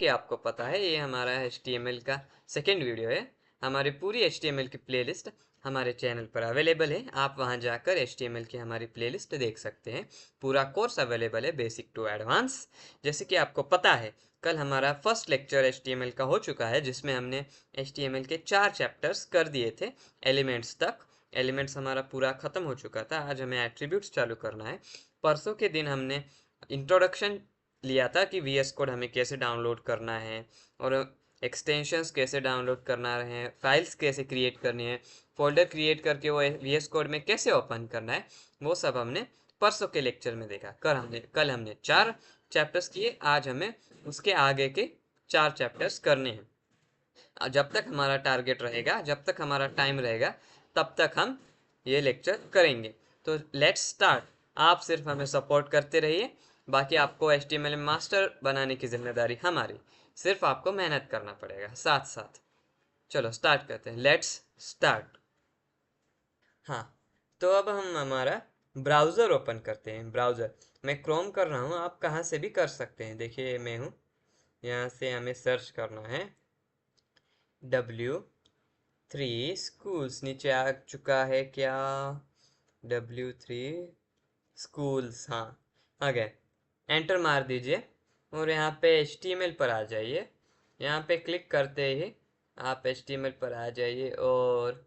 आपको पता है ये हमारा HTML का सेकेंड वीडियो है। हमारी पूरी HTML की प्लेलिस्ट हमारे चैनल पर अवेलेबल है। आप वहां जाकर HTML की हमारी प्लेलिस्ट देख सकते हैं। पूरा कोर्स अवेलेबल है बेसिक टू एडवांस। जैसे कि आपको पता है कल हमारा फर्स्ट लेक्चर HTML का हो चुका है, जिसमें हमने HTML के 4 चैप्टर्स कर दिए थे एलिमेंट्स तक। एलिमेंट्स हमारा पूरा खत्म हो चुका था। आज हमें एट्रीब्यूट्स चालू करना है। परसों के दिन हमने इंट्रोडक्शन लिया था कि VS कोड हमें कैसे डाउनलोड करना है और एक्सटेंशंस कैसे डाउनलोड करना है, फाइल्स कैसे क्रिएट करनी है, फोल्डर क्रिएट करके वो VS कोड में कैसे ओपन करना है, वो सब हमने परसों के लेक्चर में देखा। कल हमने 4 चैप्टर्स किए। आज हमें उसके आगे के 4 चैप्टर्स करने हैं। जब तक हमारा टारगेट रहेगा, जब तक हमारा टाइम रहेगा, तब तक हम ये लेक्चर करेंगे। तो लेट्स स्टार्ट। आप सिर्फ हमें सपोर्ट करते रहिए। बाकी आपको HTML में मास्टर बनाने की जिम्मेदारी हमारी। सिर्फ आपको मेहनत करना पड़ेगा साथ साथ। चलो स्टार्ट करते हैं। Let's start. हाँ, तो अब हम हमारा ब्राउज़र ओपन करते हैं। ब्राउज़र मैं क्रोम कर रहा हूँ, आप कहाँ से भी कर सकते हैं। देखिए मैं हूँ, यहाँ से हमें सर्च करना है W3 स्कूल्स। नीचे आ चुका है क्या? W3 स्कूल्स, हाँ आ गए। एंटर मार दीजिए और यहाँ पे HTML पर आ जाइए। यहाँ पे क्लिक करते ही आप HTML पर आ जाइए और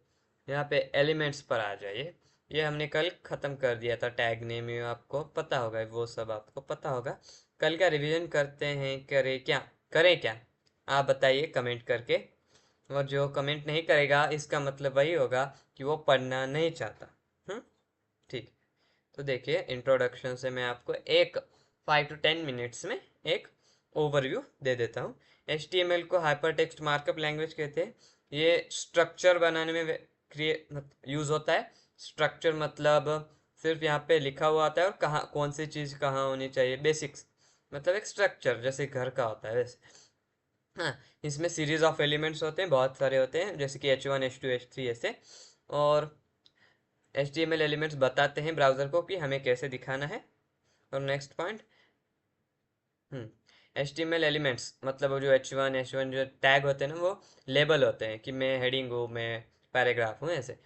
यहाँ पे एलिमेंट्स पर आ जाइए। ये हमने कल ख़त्म कर दिया था। टैग नेम ये आपको पता होगा, वो सब आपको पता होगा। कल का रिवीजन करते हैं। करें क्या आप बताइए कमेंट करके। और जो कमेंट नहीं करेगा इसका मतलब वही होगा कि वो पढ़ना नहीं चाहता। ठीक। तो देखिए इंट्रोडक्शन से मैं आपको एक 5 to 10 मिनट्स में एक ओवरव्यू दे देता हूँ। HTML को हाइपर टेक्स्ट मार्कअप लैंग्वेज कहते हैं। ये स्ट्रक्चर बनाने में क्रिएट यूज़ होता है। स्ट्रक्चर मतलब सिर्फ यहाँ पे लिखा हुआ आता है और कहाँ कौन सी चीज़ कहाँ होनी चाहिए, बेसिक्स। मतलब एक स्ट्रक्चर जैसे घर का होता है वैसे। हाँ, इसमें सीरीज ऑफ एलिमेंट्स होते हैं, बहुत सारे होते हैं, जैसे कि H1 H2 H3 ऐसे। और HTML एलिमेंट्स बताते हैं ब्राउज़र को कि हमें कैसे दिखाना है। और नेक्स्ट पॉइंट, HTML एलिमेंट्स मतलब वो जो H1 जो टैग होते हैं ना, वो लेबल होते हैं कि मैं हेडिंग हूँ, मैं पैराग्राफ हूँ ऐसे।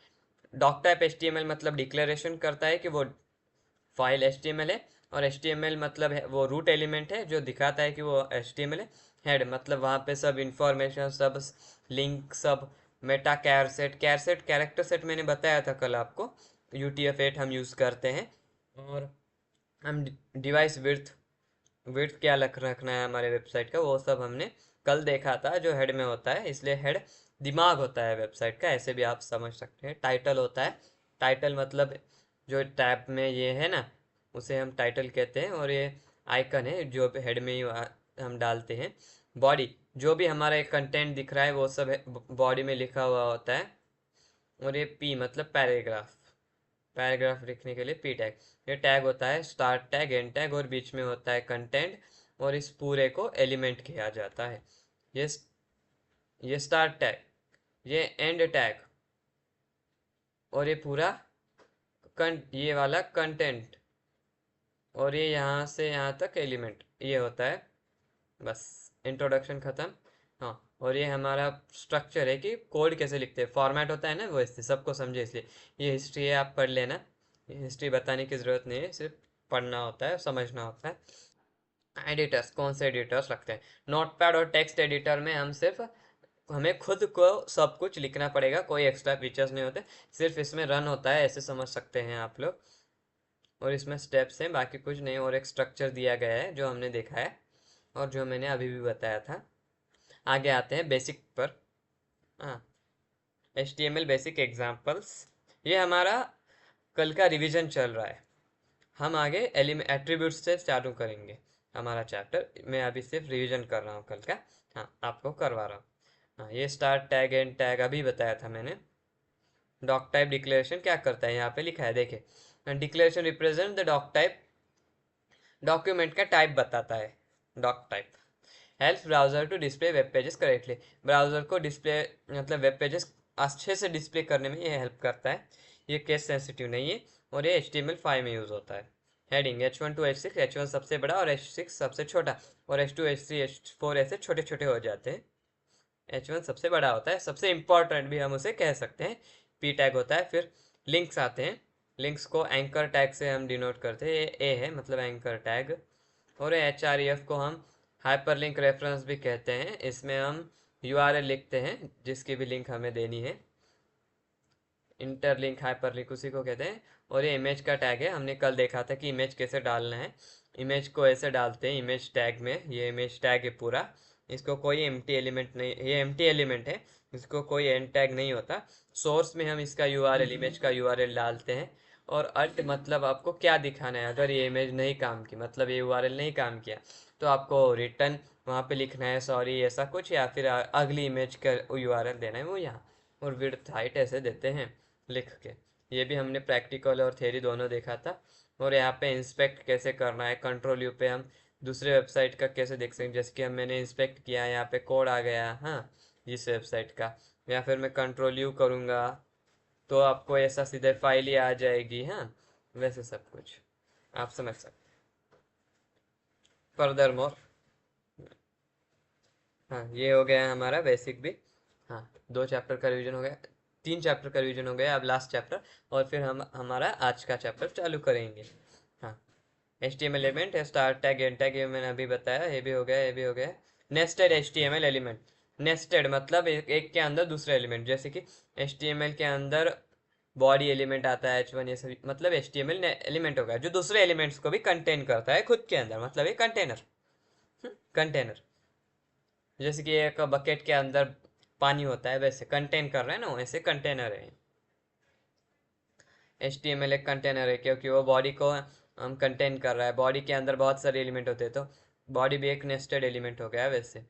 डॉक टाइप HTML मतलब डिक्लेरेशन करता है कि वो फाइल HTML है। और HTML मतलब है वो रूट एलिमेंट है जो दिखाता है कि वो HTML है। हेड मतलब वहाँ पे सब इंफॉर्मेशन, सब लिंक, सब मेटा कैर सेट कैरेक्टर सेट मैंने बताया था कल आपको। UTF-8 हम यूज़ करते हैं। और हम डिवाइस विड्थ विड्थ क्या रखना है हमारे वेबसाइट का, वो सब हमने कल देखा था, जो हेड में होता है। इसलिए हेड दिमाग होता है वेबसाइट का, ऐसे भी आप समझ सकते हैं। टाइटल होता है, टाइटल मतलब जो टैब में ये है ना, उसे हम टाइटल कहते हैं। और ये आइकन है जो हेड में ही हम डालते हैं। बॉडी जो भी हमारा एक कंटेंट दिख रहा है वो सब बॉडी में लिखा हुआ होता है। और ये P मतलब पैराग्राफ, पैराग्राफ लिखने के लिए P टैग। ये टैग होता है स्टार्ट टैग, एंड टैग, और बीच में होता है कंटेंट। और इस पूरे को एलिमेंट किया जाता है। ये ये स्टार्ट टैग, ये एंड टैग, और ये पूरा ये वाला कंटेंट, और ये यहाँ से यहाँ तक एलिमेंट, ये होता है। बस इंट्रोडक्शन ख़त्म। हाँ, और ये हमारा स्ट्रक्चर है कि कोड कैसे लिखते हैं, फॉर्मेट होता है ना वो, इसलिए सबको समझे इसलिए। ये हिस्ट्री है, आप पढ़ लेना। ये हिस्ट्री बताने की ज़रूरत नहीं है, सिर्फ पढ़ना होता है, समझना होता है। एडिटर्स, कौन से एडिटर्स रखते हैं? नोटपैड और टेक्स्ट एडिटर में हम सिर्फ हमें खुद को सब कुछ लिखना पड़ेगा, कोई एक्स्ट्रा फीचर्स नहीं होते। सिर्फ इसमें रन होता है, ऐसे समझ सकते हैं आप लोग। और इसमें स्टेप्स हैं, बाकी कुछ नहीं। और एक स्ट्रक्चर दिया गया है जो हमने देखा है और जो मैंने अभी भी बताया था। आगे आते हैं बेसिक पर। हाँ, HTML बेसिक एग्जाम्पल्स। ये हमारा कल का रिवीजन चल रहा है। हम आगे एट्रीब्यूट्स से चालू करेंगे हमारा चैप्टर। मैं अभी सिर्फ रिवीजन कर रहा हूँ कल का। हाँ, आपको करवा रहा हूँ। हाँ, ये स्टार्ट टैग एंड टैग अभी बताया था मैंने। डॉक टाइप डिक्लेरेशन क्या करता है, यहाँ पे लिखा है देखिए। Declaration represent the doc type, document का टाइप बताता है। Doc type help browser to display web pages correctly. Browser को डिस्प्ले मतलब वेब पेजेस अच्छे से डिस्प्ले करने में ये हेल्प करता है। ये केस सेंसिटिव नहीं है और ये HTML5 में यूज़ होता है। Heading H1 to H6, H1 सबसे बड़ा और H6 सबसे छोटा, और H2 H3 H4 ऐसे छोटे छोटे हो जाते हैं। H1 सबसे बड़ा होता है, सबसे इंपॉर्टेंट भी हम उसे कह सकते हैं, P टैग होता है। फिर लिंक्स आते हैं, लिंक्स को एंकर टैग से हम डिनोट करते हैं, ये ए है मतलब एंकर टैग। और HREF को हम हाइपरलिंक रेफरेंस भी कहते हैं, इसमें हम URL लिखते हैं जिसकी भी लिंक हमें देनी है, इंटरलिंक हाइपरलिंक उसी को कहते हैं। और ये इमेज का टैग है, हमने कल देखा था कि इमेज कैसे डालना है। इमेज को ऐसे डालते हैं इमेज टैग में, ये इमेज टैग है पूरा, इसको कोई एम्प्टी एलिमेंट नहीं, ये एम्प्टी एलिमेंट है, इसको कोई एंड टैग नहीं होता। सोर्स में हम इसका URL, इमेज का URL डालते हैं। और अल्ट मतलब आपको क्या दिखाना है, अगर ये इमेज नहीं काम की, मतलब ये URL नहीं काम किया, तो आपको रिटर्न वहाँ पे लिखना है सॉरी ऐसा कुछ, या फिर अगली इमेज का URL देना है वो यहाँ। और विड्थ हाइट ऐसे देते हैं लिख के। ये भी हमने प्रैक्टिकल और थ्योरी दोनों देखा था। और यहाँ पे इंस्पेक्ट कैसे करना है, कंट्रोल यू पे हम दूसरे वेबसाइट का कैसे देख सकते हैं, जैसे कि मैंने इंस्पेक्ट किया, यहाँ पे कोड आ गया हाँ जिस वेबसाइट का, या फिर मैं कंट्रोल यू करूँगा तो आपको ऐसा सीधे फाइल ही आ जाएगी। हाँ वैसे सब कुछ आप समझ सकते हैं। फर्दर मोर, हाँ ये हो गया हमारा बेसिक भी। हाँ 2 चैप्टर का रिवीजन हो गया, 3 चैप्टर का रिवीजन हो गया, अब लास्ट चैप्टर, और फिर हम हमारा आज का चैप्टर चालू करेंगे। हाँ HTML एलिमेंट है, स्टार टैग एंड टैग, ये मैंने अभी बताया, ये भी हो गया, ये भी हो गया। नेस्टेड HTML एलिमेंट, नेस्टेड मतलब एक के अंदर दूसरा एलिमेंट, जैसे कि HTML के अंदर बॉडी एलिमेंट आता है H1, ये सभी मतलब HTML एलिमेंट होगा जो दूसरे एलिमेंट्स को भी कंटेन करता है खुद के अंदर, मतलब ये कंटेनर, कंटेनर जैसे कि एक बकेट के अंदर पानी होता है वैसे कंटेन कर रहे हैं ना, वैसे कंटेनर है। HTML एक कंटेनर है क्योंकि वो बॉडी को हम कंटेन कर रहा है, बॉडी के अंदर बहुत सारे एलिमेंट होते हैं, तो बॉडी भी एक नेस्टेड एलिमेंट हो गया वैसे।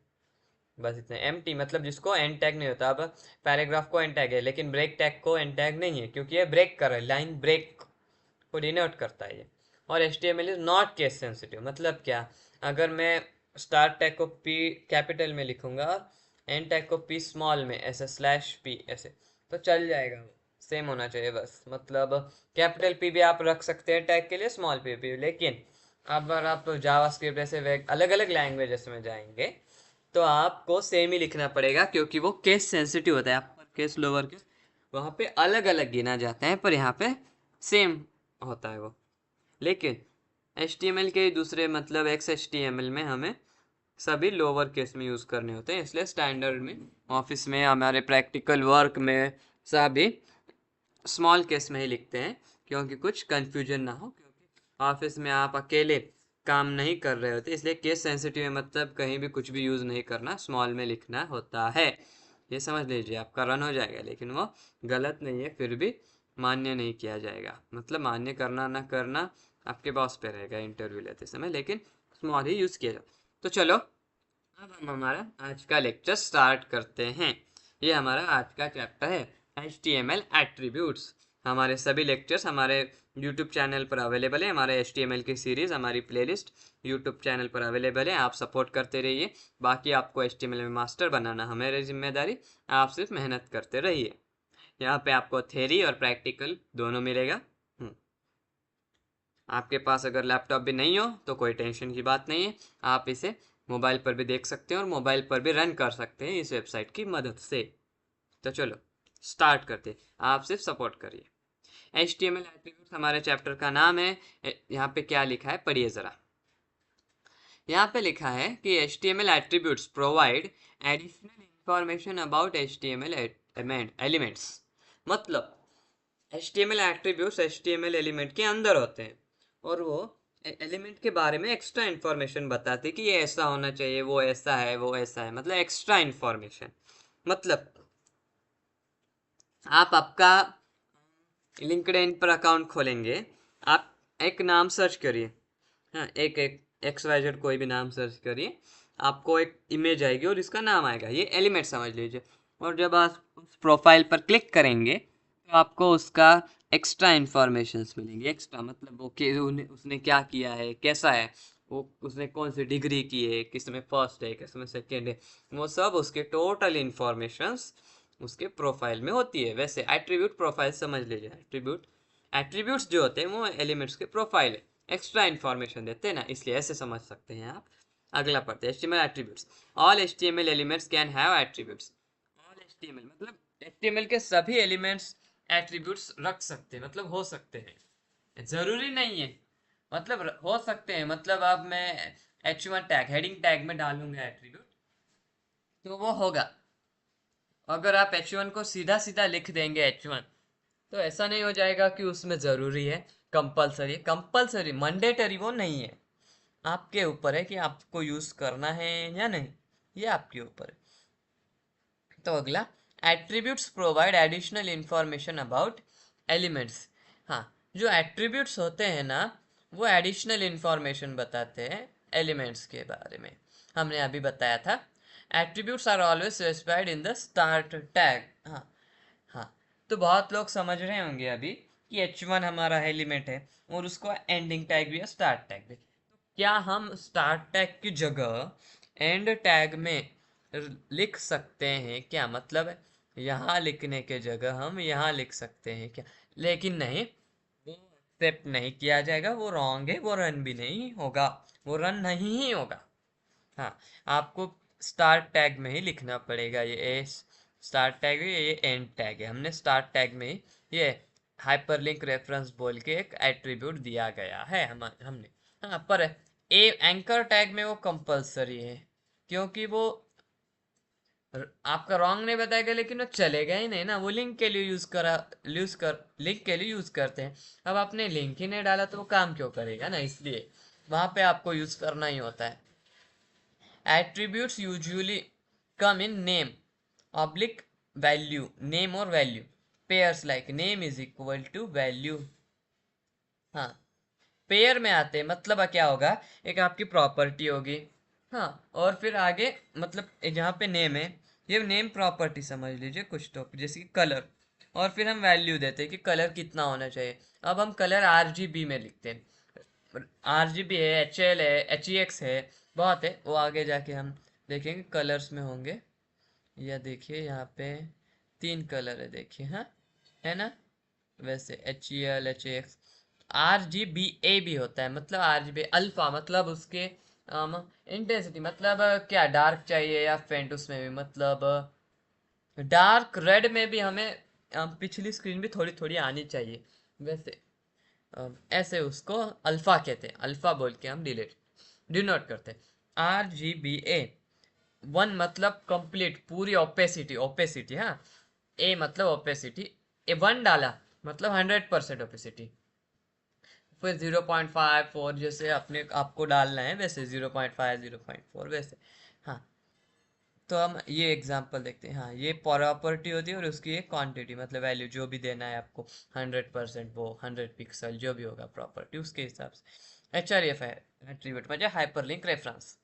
बस इतना। एम्प्टी मतलब जिसको एंड टैग नहीं होता, अब पैराग्राफ को एंड टैग है लेकिन ब्रेक टैग को एंड टैग नहीं है क्योंकि ये ब्रेक कर रहा है, लाइन ब्रेक को डिनोट करता है ये। और HTML is not case sensitive, मतलब क्या, अगर मैं स्टार्ट टैग को P कैपिटल में लिखूंगा और एंड टैग को P स्मॉल में ऐसे /P ऐसे, तो चल जाएगा, सेम होना चाहिए बस। मतलब कैपिटल P भी आप रख सकते हैं टैग के लिए, स्मॉल p भी, लेकिन अगर आप जावास्क्रिप्ट ऐसे अलग अलग लैंग्वेजेस में जाएंगे तो आपको सेम ही लिखना पड़ेगा क्योंकि वो केस सेंसिटिव होता है, अपर केस लोअर केस वहाँ पे अलग अलग गिना जाता है, पर यहाँ पे सेम होता है वो। लेकिन HTML के दूसरे मतलब XHTML में हमें सभी लोअर केस में यूज़ करने होते हैं, इसलिए स्टैंडर्ड में, ऑफिस में, हमारे प्रैक्टिकल वर्क में सभी स्मॉल केस में ही लिखते हैं क्योंकि कुछ कंफ्यूजन ना हो, क्योंकि ऑफिस में आप अकेले काम नहीं कर रहे होते, इसलिए केस सेंसिटिव है, मतलब कहीं भी कुछ भी यूज़ नहीं करना, स्मॉल में लिखना होता है। ये समझ लीजिए, आपका रन हो जाएगा, लेकिन वो गलत नहीं है, फिर भी मान्य नहीं किया जाएगा, मतलब मान्य करना ना करना आपके बॉस पे रहेगा इंटरव्यू लेते समय, लेकिन स्मॉल ही यूज़ किया जाए। तो चलो अब हम हमारा आज का लेक्चर स्टार्ट करते हैं। ये हमारा आज का चैप्टर है HTML एट्रीब्यूट्स। हमारे सभी लेक्चर्स हमारे YouTube चैनल पर अवेलेबल है, हमारे HTML की सीरीज़, हमारी प्लेलिस्ट YouTube चैनल पर अवेलेबल है, आप सपोर्ट करते रहिए। बाकी आपको HTML में मास्टर बनाना हमारी जिम्मेदारी, आप सिर्फ मेहनत करते रहिए। यहाँ पे आपको थ्योरी और प्रैक्टिकल दोनों मिलेगा। आपके पास अगर लैपटॉप भी नहीं हो तो कोई टेंशन की बात नहीं है, आप इसे मोबाइल पर भी देख सकते हैं और मोबाइल पर भी रन कर सकते हैं इस वेबसाइट की मदद से। तो चलो स्टार्ट करते हैं, आप सिर्फ सपोर्ट करिए। HTML एट्रीब्यूट्स हमारे चैप्टर का नाम है। यहाँ पे क्या लिखा है पढ़िए ज़रा। यहाँ पे लिखा है कि HTML attributes provide additional information about HTML elements. मतलब HTML एट्रीब्यूट्स HTML एलिमेंट के अंदर होते हैं और वो एलिमेंट के बारे में एक्स्ट्रा इन्फॉर्मेशन बताते कि ये ऐसा होना चाहिए, वो ऐसा है, वो ऐसा है, मतलब एक्स्ट्रा इन्फॉर्मेशन। मतलब आप आपका लिंक्डइन पर अकाउंट खोलेंगे, आप एक नाम सर्च करिए, हाँ एक एक XYZ कोई भी नाम सर्च करिए, आपको एक इमेज आएगी और इसका नाम आएगा, ये एलिमेंट समझ लीजिए। और जब आप उस प्रोफाइल पर क्लिक करेंगे तो आपको उसका एक्स्ट्रा इन्फॉर्मेशंस मिलेंगे। एक्स्ट्रा मतलब वो कि उसने क्या किया है, कैसा है वो, उसने कौन सी डिग्री की है, किस में फर्स्ट है, किस में सेकेंड है, वो सब उसके टोटल इन्फॉर्मेशंस उसके प्रोफाइल में होती है। वैसे एट्रीब्यूट प्रोफाइल समझ लीजिए, एट्रीब्यूट्स जो होते हैं वो एलिमेंट्स के प्रोफाइल है। एक्स्ट्रा इन्फॉर्मेशन देते हैं ना, इसलिए ऐसे समझ सकते हैं आप। अगला पढ़ते हैं HTML attributes. All HTML elements can have attributes. All HTML मतलब HTML के सभी एलिमेंट्स एट्रीब्यूट्स रख सकते हैं, मतलब हो सकते हैं, जरूरी नहीं है, मतलब हो सकते हैं। मतलब अब मैं H1 टैग हेडिंग टैग में डालूंगा एट्रीब्यूट तो वो होगा। अगर आप H1 को सीधा सीधा लिख देंगे H1, तो ऐसा नहीं हो जाएगा कि उसमें ज़रूरी है, कंपलसरी। कंपलसरी मैंडेटरी वो नहीं है, आपके ऊपर है कि आपको यूज़ करना है या नहीं, ये आपके ऊपर है। तो अगला, attributes provide additional information about elements. हाँ, जो एट्रीब्यूट्स होते हैं ना, वो एडिशनल इंफॉर्मेशन बताते हैं एलिमेंट्स के बारे में। हमने अभी बताया था, attributes are always specified in the start tag. हाँ हाँ, तो बहुत लोग समझ रहे होंगे अभी कि H1 हमारा एलिमेंट है और उसको एंडिंग टैग भी है, स्टार्ट टैग भी। तो क्या हम स्टार्ट टैग की जगह एंड टैग में लिख सकते हैं क्या? मतलब यहाँ लिखने के जगह हम यहाँ लिख सकते हैं क्या? लेकिन नहीं, वो एक्सेप्ट नहीं किया जाएगा, वो रॉन्ग है, वो रन भी नहीं होगा, वो रन नहीं ही होगा। हाँ, आपको स्टार्ट टैग में ही लिखना पड़ेगा। ये स्टार्ट टैग है, ये एंड टैग है। हमने स्टार्ट टैग में ही ये हाइपरलिंक रेफरेंस बोल के एक एट्रीब्यूट दिया गया है हमने। हाँ, पर ए एंकर टैग में वो कंपलसरी है, क्योंकि वो आपका रॉन्ग नहीं बताएगा, लेकिन वो चलेगा ही नहीं ना, वो लिंक के लिए लिंक के लिए यूज करते हैं। अब आपने लिंक ही नहीं डाला तो वो काम क्यों करेगा ना, इसलिए वहां पे आपको यूज करना ही होता है। Attributes usually come in name, oblique value, name or value. Pairs like name is equal to value. हाँ, पेयर में आते हैं, मतलब क्या होगा, एक आपकी प्रॉपर्टी होगी। हाँ, और फिर आगे मतलब जहाँ पे नेम है, ये नेम प्रॉपर्टी समझ लीजिए कुछ, तो जैसे कि कलर, और फिर हम वैल्यू देते हैं कि कलर कितना होना चाहिए। अब हम कलर RGB में लिखते हैं, RGB है, HL है, HEX है, बहुत है, वो आगे जाके हम देखेंगे कलर्स में होंगे। या देखिए यहाँ पे 3 कलर है, देखिए, हाँ, है ना, वैसे HEL HEX। RGBA भी होता है, मतलब RGB अल्फा, मतलब उसके इंटेंसिटी, मतलब क्या डार्क चाहिए या फेंट, उसमें भी मतलब डार्क रेड में भी हमें पिछली स्क्रीन भी थोड़ी थोड़ी आनी चाहिए, वैसे ऐसे उसको अल्फा कहते हैं, अल्फा बोल के हम डिनोट करते हैं। RGBA 1 मतलब कंप्लीट, पूरी ओपेसिटी, ओपेसिटी, हाँ। ए मतलब ओपेसिटी, A1 डाला मतलब 100% ओपेसिटी। फिर 0.54 जैसे अपने आपको डालना है, वैसे 0.5 0.4 वैसे। हाँ, तो हम ये एग्जांपल देखते हैं। हाँ, ये प्रॉपर्टी होती है और उसकी एक क्वांटिटी, मतलब वैल्यू जो भी देना है आपको, 100%, वो 100 पिक्सल जो भी होगा प्रॉपर्टी, उसके हिसाब से। HRF है एट्रीब्यूट म्हणजे hyperlink reference.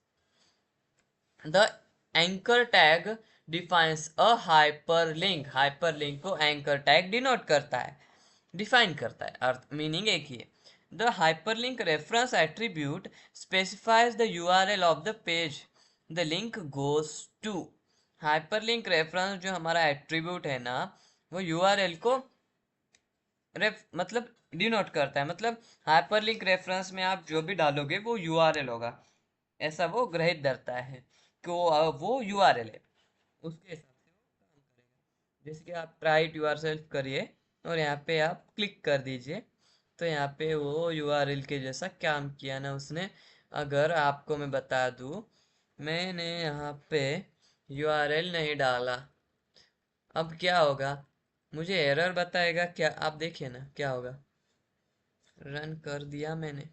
The anchor tag defines a hyperlink. Hyperlink को एंकर टैग डिनोट करता है, डिफाइन करता है, अर्थ मीनिंग एक ही है। The hyperlink reference attribute specifies the URL of the page the link goes to. Hyperlink reference जो हमारा एट्रीब्यूट है ना, वो URL को मतलब डिनोट करता है, मतलब हाइपरलिंक रेफरेंस में आप जो भी डालोगे वो URL होगा, ऐसा वो ग्रहित धरता है कि वो URL है, उसके हिसाब से वो काम करेगा। जैसे कि आप ट्राई इट योरसेल्फ करिए और यहाँ पे आप क्लिक कर दीजिए, तो यहाँ पे वो URL के जैसा काम किया ना उसने। अगर आपको मैं बता दूँ, मैंने यहाँ पे URL नहीं डाला, अब क्या होगा, मुझे एरर बताएगा क्या? आप देखिए ना क्या होगा। रन कर दिया मैंने,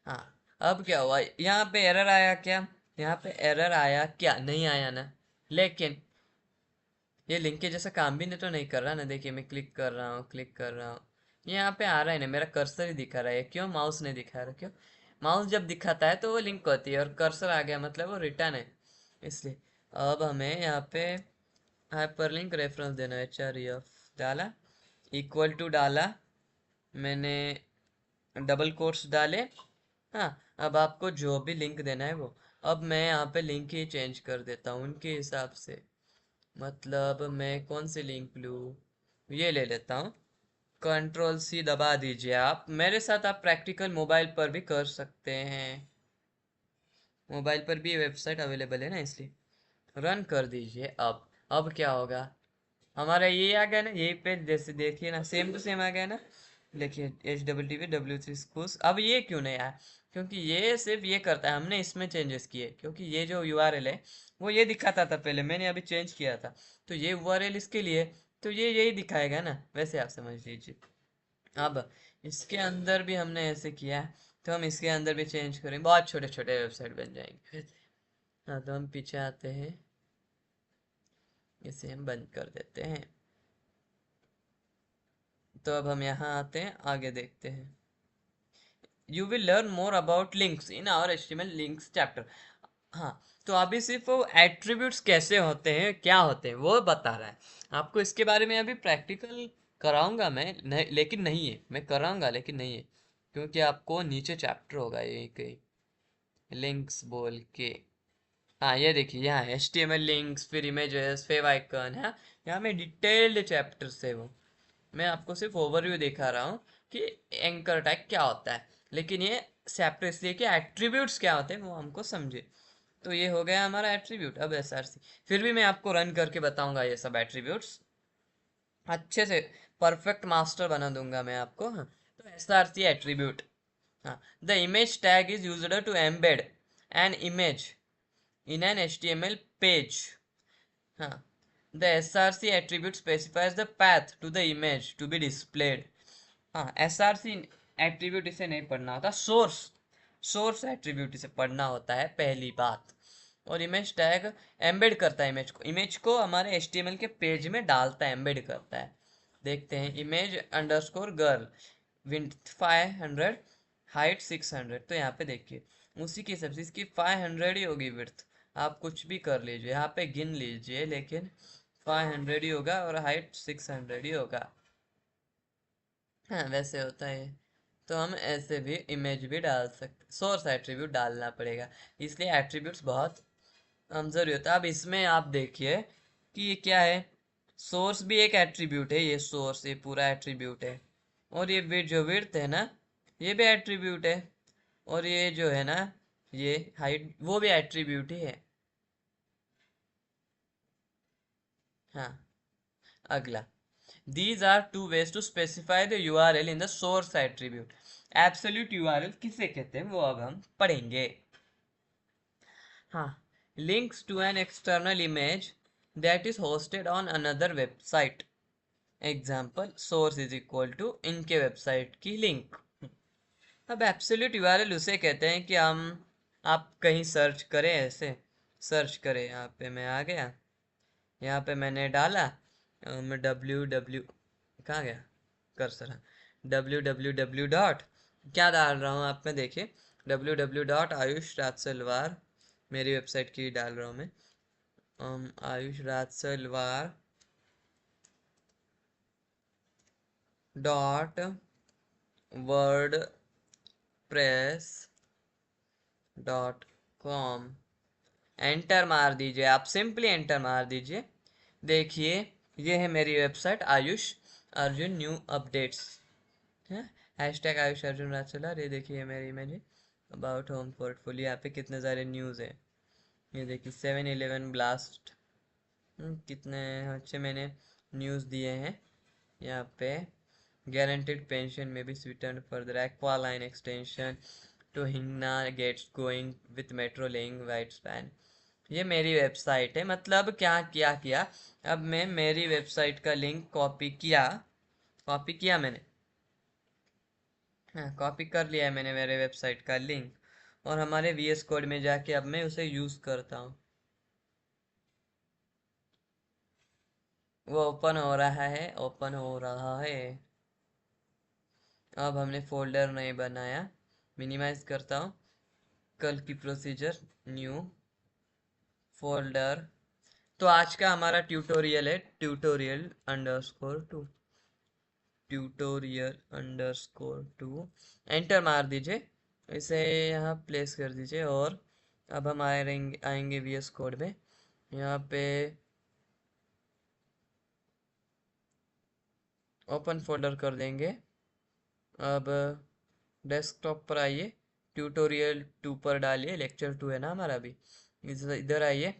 हाँ, अब क्या हुआ, यहाँ पे एरर आया क्या? यहाँ पे एरर आया क्या? नहीं आया ना। लेकिन ये लिंक के जैसा काम भी नहीं तो नहीं कर रहा ना, देखिए मैं क्लिक कर रहा हूँ, क्लिक कर रहा हूँ, यहाँ पे आ रहा है ना, मेरा कर्सर ही दिखा रहा है, क्यों माउस नहीं दिखा रहा? क्यों? माउस जब दिखाता है तो वो लिंक होती है, और कर्सर आ गया मतलब वो रिटर्न है, इसलिए। अब हमें यहाँ पे हाइपरलिंक रेफरेंस देना है। HREF डाला, इक्वल टू डाला मैंने, डबल कोट्स डाले। हाँ, अब आपको जो भी लिंक देना है वो, अब मैं यहाँ पे लिंक ही चेंज कर देता हूँ उनके हिसाब से। मतलब मैं कौन सी लिंक लूँ, ये ले लेता हूँ। कंट्रोल सी दबा दीजिए। आप मेरे साथ आप प्रैक्टिकल मोबाइल पर भी कर सकते हैं, मोबाइल पर भी वेबसाइट अवेलेबल है ना, इसलिए रन कर दीजिए। अब क्या होगा, हमारा ये आ गया ना, यही पेज जैसे देखिए ना, सेम टू सेम आ गया ना। देखिए HTTP स्कूल्स। अब ये क्यों नहीं आया, क्योंकि ये सिर्फ ये करता है, हमने इसमें चेंजेस किए, क्योंकि ये जो URL है वो ये दिखाता था पहले, मैंने अभी चेंज किया था, तो ये URL इसके लिए, तो ये यही दिखाएगा ना, वैसे आप समझ लीजिए। अब इसके अंदर भी हमने ऐसे किया है, तो हम इसके अंदर भी चेंज करें, बहुत छोटे छोटे वेबसाइट बन जाएंगे। हाँ, तो हम पीछे आते हैं, इसे हम बंद कर देते हैं। तो अब हम यहाँ आते हैं, आगे देखते हैं। You will learn more about links in our HTML links chapter. हाँ, तो अभी सिर्फ वो एट्रीब्यूट्स कैसे होते हैं, क्या होते हैं, वो बता रहा है आपको। इसके बारे में अभी प्रैक्टिकल कराऊंगा मैं, नहीं, लेकिन नहीं है, मैं कराऊंगा लेकिन नहीं है, क्योंकि आपको नीचे चैप्टर होगा ये कहीं लिंक्स बोल के। हाँ, ये देखिए यहाँ HTML लिंक्स, फिर इमेजेस, फेव आइकन है, यहाँ में डिटेल्ड चैप्टर्स है वो। मैं आपको सिर्फ ओवरव्यू दिखा रहा हूँ कि एंकर टैग क्या होता है, लेकिन ये चैप्टर इसलिए कि एट्रीब्यूट्स क्या होते हैं वो हमको समझे। तो ये हो गया हमारा एट्रीब्यूट। अब SRC फिर भी मैं आपको रन करके बताऊंगा ये सब एट्रीब्यूट्स अच्छे से, परफेक्ट मास्टर बना दूंगा मैं आपको। हाँ, तो SRC एट्रीब्यूट। हाँ, the image tag is used to embed an image in an HTML page. हाँ, the SRC attribute specifies the path to the image to be displayed. हाँ, SRC एट्रीब्यूट इसे नहीं पढ़ना होता, सोर्स एट्रीब्यूट इसे पढ़ना होता है, पहली बात। और इमेज टैग एम्बेड करता है इमेज को हमारे HTML के पेज में डालता है, एम्बेड करता है। देखते हैं, image underscore girl, width 500, height 600। तो यहाँ पे देखिए उसी के हिसाब से इसकी 500 ही होगी विड्थ, आप कुछ भी कर लीजिए, यहाँ पे गिन लीजिए, लेकिन 500 ही होगा, और हाइट 600 ही होगा। हाँ, वैसे होता है। तो हम ऐसे भी इमेज भी डाल सकते, सोर्स एट्रीब्यूट डालना पड़ेगा, इसलिए एट्रीब्यूट्स बहुत जरूरी होता है। अब इसमें आप देखिए कि ये क्या है, सोर्स भी एक एट्रीब्यूट है, ये सोर्स ये पूरा एट्रीब्यूट है, और ये जो विड्थ है ना, ये भी एट्रीब्यूट है, और ये जो है ना, ये हाइट वो भी एट्रीब्यूट ही है। हाँ, अगला, these are two ways to specify the URL in the source attribute. Absolute URL किसे कहते हैं वो अब हम पढ़ेंगे। हाँ, links to an external image that is hosted on another website. Example, source is equal to इनके वेबसाइट की लिंक। अब एब्सोल्यूट यूआरएल उसे कहते हैं कि आप कहीं सर्च करें, ऐसे सर्च करें, यहाँ पे मैं आ गया, यहाँ पे मैंने डाला WW, कहाँ गया कर्सर, WWW डॉट, क्या डाल रहा हूँ आप में देखिए, www.ayush.salwar, मेरी वेबसाइट की डाल रहा हूँ मैं, ayush.salwar dot word press dot com. Enter मार दीजिए, आप सिंपली एंटर मार दीजिए। देखिए ये है मेरी website, Ayush Arjun new updates है, हैशटैग आयुष अर्जुन राजचला। ये देखिए मेरी इमेज है, अबाउट होम पोर्टफोलियो, यहाँ पे कितने सारे न्यूज़ है। ये देखिए 7-Eleven ब्लास्ट, कितने अच्छे मैंने न्यूज़ दिए हैं यहाँ पे। गारंटेड पेंशन में भी sweeten further, aqua line extension to Hingna gets going with metro laying wide span. ये मेरी वेबसाइट है, मतलब क्या किया, अब मैं मेरी वेबसाइट का लिंक कॉपी किया मैंने, हाँ, कॉपी कर लिया है मैंने मेरे वेबसाइट का लिंक, और हमारे VS कोड में जाके अब मैं उसे यूज़ करता हूँ। वो ओपन हो रहा है, ओपन हो रहा है। अब हमने फोल्डर नहीं बनाया, मिनिमाइज करता हूँ, कल की प्रोसीजर, न्यू फोल्डर। तो आज का हमारा ट्यूटोरियल है ट्यूटोरियल अंडरस्कोर टू, एंटर मार दीजिए, इसे यहाँ प्लेस कर दीजिए, और अब हम आएंगे VS कोड में, यहाँ पे ओपन फोल्डर कर देंगे। अब डेस्कटॉप पर आइए, ट्यूटोरियल 2 पर डालिए, लेक्चर 2 है ना हमारा अभी। इधर आइए,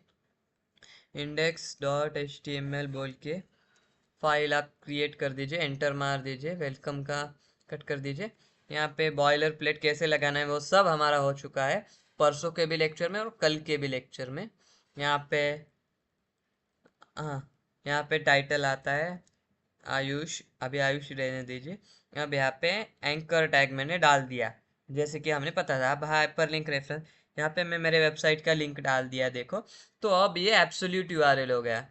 index.html बोल के फाइल आप क्रिएट कर दीजिए, एंटर मार दीजिए, वेलकम का कट कर दीजिए। यहाँ पे बॉयलर प्लेट कैसे लगाना है वो सब हमारा हो चुका है परसों के भी लेक्चर में और कल के भी लेक्चर में। यहाँ पे हाँ, यहाँ पे टाइटल आता है आयुष, अभी आयुष रहने दीजिए। अब यहाँ पे एंकर टैग मैंने डाल दिया, जैसे कि हमने पता था। अब हाइपर लिंक रेफरेंस, यहाँ पे मैं मेरे वेबसाइट का लिंक डाल दिया, देखो। तो अब ये एब्सोल्यूट यूआरएल हो गया।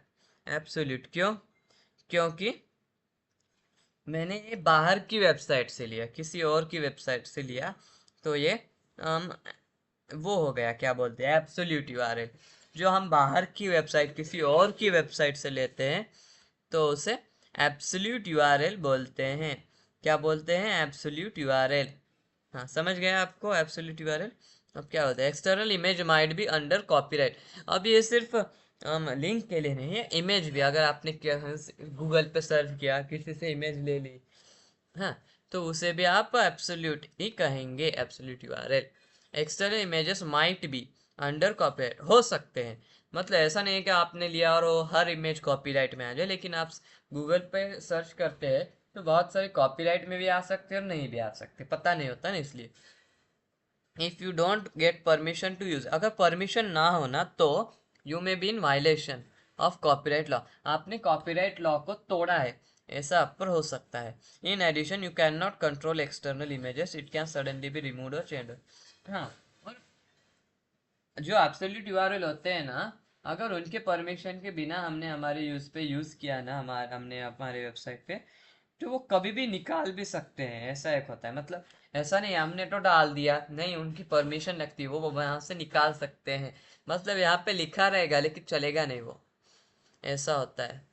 एब्सोल्यूट क्यों? क्योंकि मैंने ये बाहर की वेबसाइट से लिया, किसी और की वेबसाइट से लिया, तो ये अम, वो हो गया, क्या बोलते हैं, एब्सोल्यूट यूआरएल। जो हम बाहर की वेबसाइट, किसी और की वेबसाइट से लेते हैं, तो उसे एब्सोल्यूट यूआरएल बोलते हैं। क्या बोलते हैं? Absolute URL. हाँ, समझ गए आपको एब्सोल्यूट यूआरएल। अब क्या होता है, external image might be under copyright. अब ये सिर्फ लिंक के लिए नहीं है, इमेज भी अगर आपने गूगल पे सर्च किया, किसी से इमेज ले ली, हाँ, तो उसे भी आप एब्सोल्यूट ही कहेंगे, absolute URL. External images might be under copyright, हो सकते हैं। मतलब ऐसा नहीं है कि आपने लिया और वो हर इमेज कॉपीराइट में आ जाए, लेकिन आप गूगल पे सर्च करते हैं तो बहुत सारे कॉपीराइट में भी आ सकते हैं और नहीं भी आ सकते, पता नहीं होता ना, इसलिए। If you don't get permission to use, अगर परमिशन ना होना तो you may be in violation of copyright law, आपने कॉपीराइट लॉ को तोड़ा है, ऐसा आप पर हो सकता है। In addition you can not control external images, it can suddenly be removed और चेंज। हाँ, और जो एब्सोल्यूट यूआरएल होते हैं ना, अगर उनके परमिशन के बिना हमने हमारे यूज पे यूज किया ना, हमने हमारे वेबसाइट पे, तो वो कभी भी निकाल भी सकते हैं, ऐसा एक होता है। मतलब ऐसा नहीं हमने तो डाल दिया, नहीं, उनकी परमिशन लगती है, वो वहां से निकाल सकते हैं। मतलब यहाँ पे लिखा रहेगा लेकिन चलेगा नहीं वो, ऐसा होता है।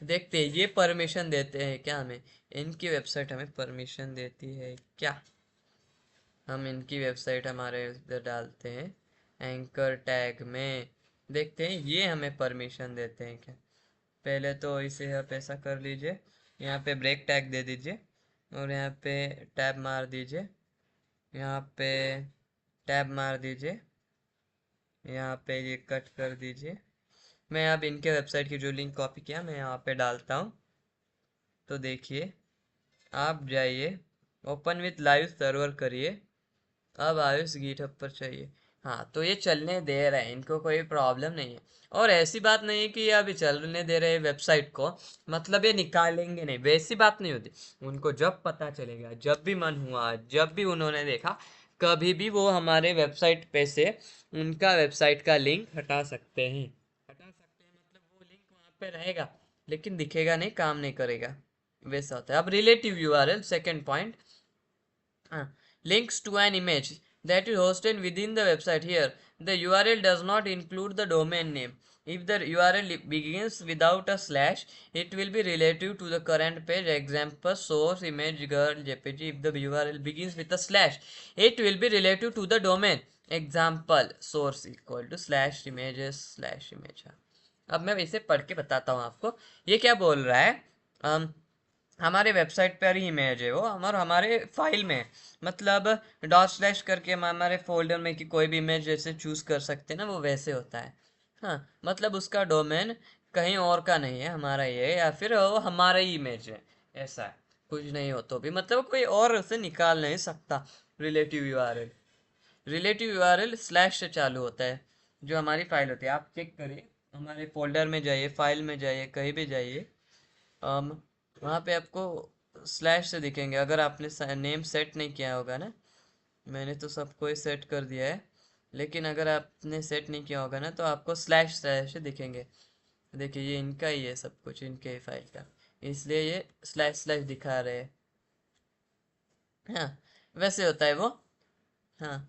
देखते हैं ये परमिशन देते हैं क्या हमें, इनकी वेबसाइट हमें परमिशन देती है क्या। हम इनकी वेबसाइट हमारे इधर डालते हैं एंकर टैग में, देखते हैं ये हमें परमिशन देते हैं क्या। पहले तो इसे आप ऐसा कर लीजिए, यहाँ पे ब्रेक टैग दे दीजिए और यहाँ पे टैब मार दीजिए, यहाँ पे टैब मार दीजिए, यहाँ पे ये कट कर दीजिए। मैं अब इनके वेबसाइट की जो लिंक कॉपी किया मैं यहाँ पे डालता हूँ, तो देखिए, आप जाइए, ओपन विथ लाइव सर्वर करिए। अब आयुष गिटहब पर चाहिए, हाँ, तो ये चलने दे रहे हैं, इनको कोई प्रॉब्लम नहीं है। और ऐसी बात नहीं है कि ये अभी चलने दे रहे हैं वेबसाइट को, मतलब ये निकालेंगे नहीं, वैसी बात नहीं होती। उनको जब पता चलेगा, जब भी मन हुआ, जब भी उन्होंने देखा, कभी भी वो हमारे वेबसाइट पे से उनका वेबसाइट का लिंक हटा सकते हैं। हटा सकते हैं मतलब वो लिंक वहाँ पे रहेगा लेकिन दिखेगा नहीं, काम नहीं करेगा, वैसा होता है। अब relative URL, second point, links to an image that is hosted within the website. Here, the URL does not include the domain name. If the URL begins without a slash, it will be relative to the current page. Example, source image girl jpg. If the URL begins with a slash, it will be relative to the domain. Example, source equal to slash images slash image. अब मैं इसे पढ़ के बताता हूँ आपको, ये क्या बोल रहा है। हमारे वेबसाइट पर ही इमेज है वो, हमारे फाइल में, मतलब डॉट स्लैश करके हम हमारे फोल्डर में कि कोई भी इमेज जैसे चूज कर सकते हैं ना, वो वैसे होता है। हाँ, मतलब उसका डोमेन कहीं और का नहीं है, हमारा ही है, या फिर वो हमारा ही इमेज है, ऐसा है। कुछ नहीं हो तो भी मतलब कोई और उसे निकाल नहीं सकता। Relative URL, relative URL slash से चालू होता है, जो हमारी फाइल होती है। आप चेक करिए, हमारे फोल्डर में जाइए, फाइल में जाइए, कहीं भी जाइए, वहाँ पे आपको स्लैश से दिखेंगे, अगर आपने नेम सेट नहीं किया होगा ना। मैंने तो सबको ही सेट कर दिया है, लेकिन अगर आपने सेट नहीं किया होगा ना तो आपको स्लैश स्लैश दिखेंगे। देखिए, ये इनका ही है सब कुछ, इनके ही फाइल का, इसलिए ये स्लैश स्लैश दिखा रहे हैं। हाँ, वैसे होता है वो। हाँ,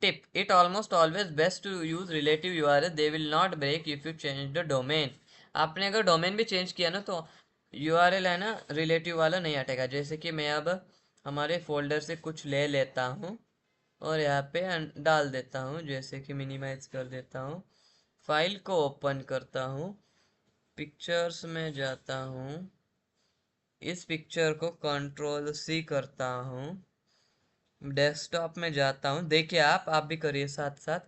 tip, it almost always best to use relative URL, they will not break if you change the domain. आपने अगर डोमेन भी चेंज किया ना तो यूआरएल है ना, रिलेटिव वाला नहीं हटेगा। जैसे कि मैं अब हमारे फोल्डर से कुछ ले लेता हूँ और यहाँ पे डाल देता हूँ, जैसे कि मिनिमाइज कर देता हूँ, फाइल को ओपन करता हूँ, पिक्चर्स में जाता हूँ, इस पिक्चर को कंट्रोल सी करता हूँ, डेस्कटॉप में जाता हूँ। देखिए आप भी करिए साथ साथ।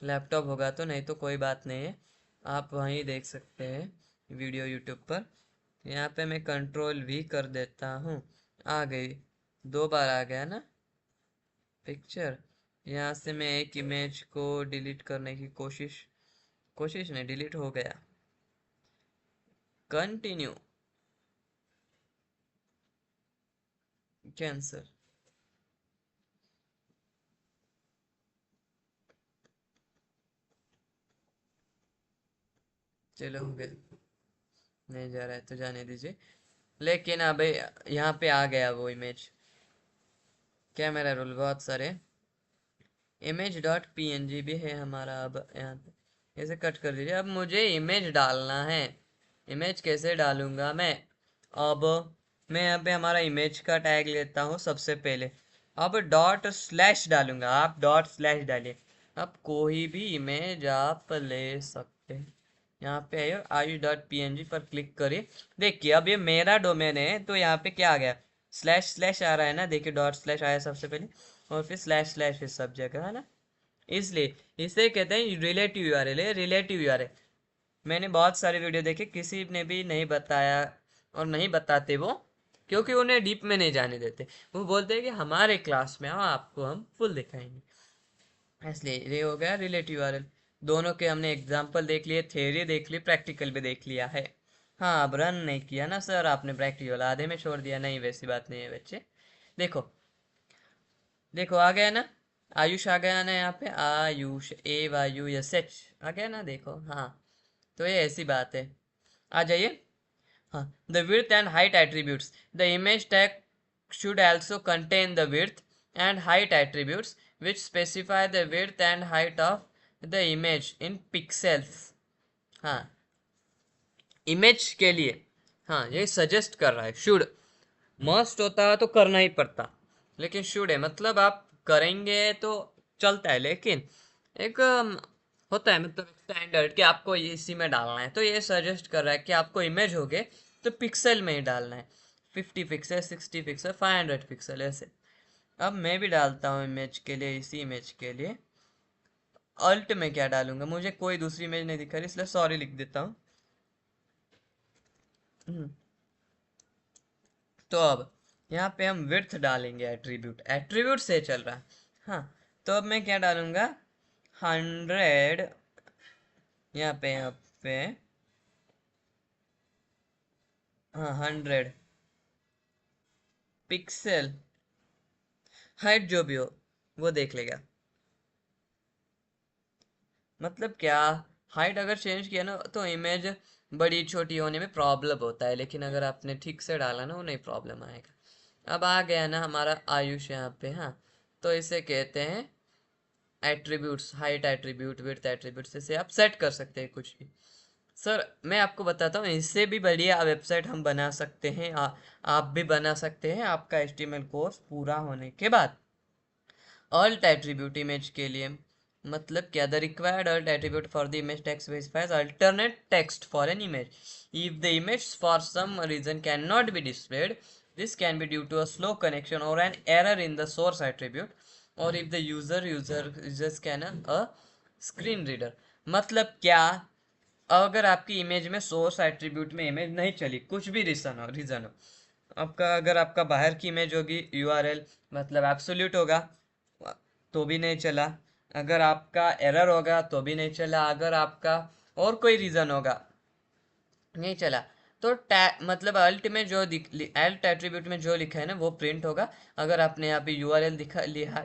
लैपटॉप होगा तो, नहीं तो कोई बात नहीं है, आप वहीं देख सकते हैं वीडियो यूट्यूब पर। यहाँ पे मैं कंट्रोल वी कर देता हूँ, आ गई, 2 बार आ गया ना पिक्चर। यहाँ से मैं एक इमेज को डिलीट करने की कोशिश नहीं, डिलीट हो गया। Continue, cancer. चलो हो गया, नहीं जा रहा है तो जाने दीजिए। लेकिन अब यहाँ पे आ गया वो इमेज। कैमरा रोल बहुत सारे इमेज डॉट png भी है हमारा। अब यहाँ पे इसे कट कर दीजिए। अब मुझे इमेज डालना है। इमेज कैसे डालूंगा मैं? अब मैं यहाँ पे हमारा इमेज का टैग लेता हूँ सबसे पहले। अब डॉट स्लैश डालूंगा, आप डॉट स्लैश डालिए। अब कोई भी इमेज आप ले सकते हैं। यहाँ पे आइए, आयु डॉट png पर क्लिक करिए। देखिए अब ये मेरा डोमेन है, तो यहाँ पे क्या आ गया, स्लैश स्लैश आ रहा है ना। देखिए डॉट स्लैश आया सबसे पहले, और फिर स्लैश स्लैश फिर सब जगह, है ना। इसलिए इसे कहते हैं रिलेटिव यूआरएल है, रिलेटिव यूआरएल। मैंने बहुत सारे वीडियो देखे, किसी ने भी नहीं बताया और नहीं बताते वो, क्योंकि उन्हें डीप में नहीं जाने देते। वो बोलते हैं कि हमारे क्लास में आओ, आपको हम फुल दिखाएंगे। इसलिए ये हो गया रिलेटिव यूआरएल। दोनों के हमने एग्जाम्पल देख लिए, थ्योरी देख ली, प्रैक्टिकल भी देख लिया है। हाँ, अब रन नहीं किया ना सर आपने, प्रैक्टिकल आधे में छोड़ दिया। नहीं, वैसी बात नहीं है बच्चे। देखो देखो आ गया ना, आयुष आ गया ना। यहाँ पे आयुष, AYUSH आ गया ना, देखो। हाँ, तो ये ऐसी बात है। आ जाइए। हाँ, the width and height attributes. The image tag should also contain the width and height attributes which specify the width and height of the image in pixels. हाँ, इमेज के लिए। हाँ, ये सजेस्ट कर रहा है, शुड। मस्ट होता है तो करना ही पड़ता, लेकिन शुड है मतलब आप करेंगे तो चलता है। लेकिन एक होता है मतलब स्टैंडर्ड कि आपको ये इसी में डालना है, तो ये सजेस्ट कर रहा है कि आपको इमेज हो गए तो पिक्सल में ही डालना है। 50 पिक्सल, 60 पिक्सल, 500 पिक्सल, ऐसे। अब मैं भी डालता हूँ इमेज के लिए, इसी इमेज के लिए अल्ट में क्या डालूंगा, मुझे कोई दूसरी इमेज नहीं दिखा रही, इसलिए सॉरी लिख देता हूँ। तो अब यहाँ पे हम विड्थ डालेंगे, एट्रीब्यूट, एट्रीब्यूट से चल रहा है। हाँ, तो अब मैं क्या डालूंगा, 100। यहाँ पे हाँ, 100 पिक्सल। हाइट जो भी हो वो देख लेगा। मतलब क्या, हाइट अगर चेंज किया ना तो इमेज बड़ी छोटी होने में प्रॉब्लम होता है, लेकिन अगर आपने ठीक से डाला ना वो नहीं प्रॉब्लम आएगा। अब आ गया ना हमारा आयुष यहाँ पे। हाँ, तो इसे कहते हैं attributes, height attribute, width attributes, इसे आप सेट कर सकते हैं कुछ भी। सर मैं आपको बताता हूँ, इससे भी बढ़िया वेबसाइट हम बना सकते हैं। आप भी बना सकते हैं, आपका HTML कोर्स पूरा होने के बाद। alt attribute इमेज के लिए मतलब क्या, the required alt attribute for the image text specifies alternate text for an image. If the image for some reason cannot be displayed, this can be due to a slow connection or an error in the source attribute, or if the user scanner a screen reader. मतलब क्या, अगर आपकी image में source attribute में image नहीं चली, कुछ भी रीजन हो आपका, अगर आपका बाहर की इमेज होगी यूआरएल मतलब एब्सोल्यूट होगा तो भी नहीं चला, अगर आपका एरर होगा तो भी नहीं चला, अगर आपका और कोई रीज़न होगा नहीं चला, तो मतलब अल्ट में जो अल्ट एट्रीब्यूट में जो लिखा है ना वो प्रिंट होगा। अगर आपने यहाँ पे यूआरएल